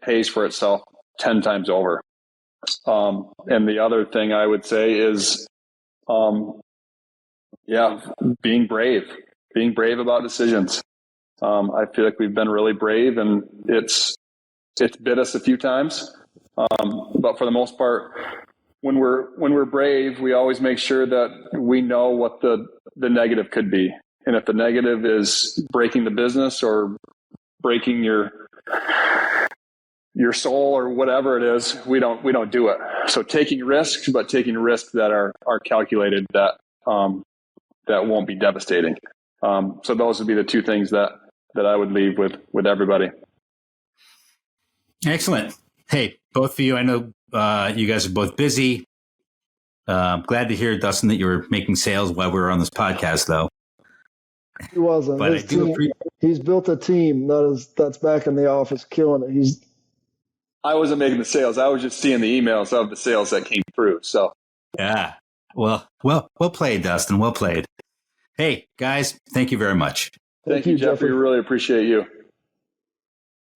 pays for itself 10 times over. And the other thing I would say is, being brave about decisions. I feel like we've been really brave, and it's bit us a few times. But for the most part, when we're brave, we always make sure that we know what the negative could be. And if the negative is breaking the business or breaking your soul or whatever it is, we don't do it. So taking risks, but taking risks that are calculated, that won't be devastating. So those would be the two things that I would leave with everybody. Excellent. Hey, both of you, I know you guys are both busy. Glad to hear, Dustin, that you were making sales while we were on this podcast, though. He wasn't. But he's built a team that's back in the office killing it. I wasn't making the sales. I was just seeing the emails of the sales that came through. So yeah, well played, Dustin. Well played. Hey, guys, thank you very much. Thank you, Jeffrey. Really appreciate you.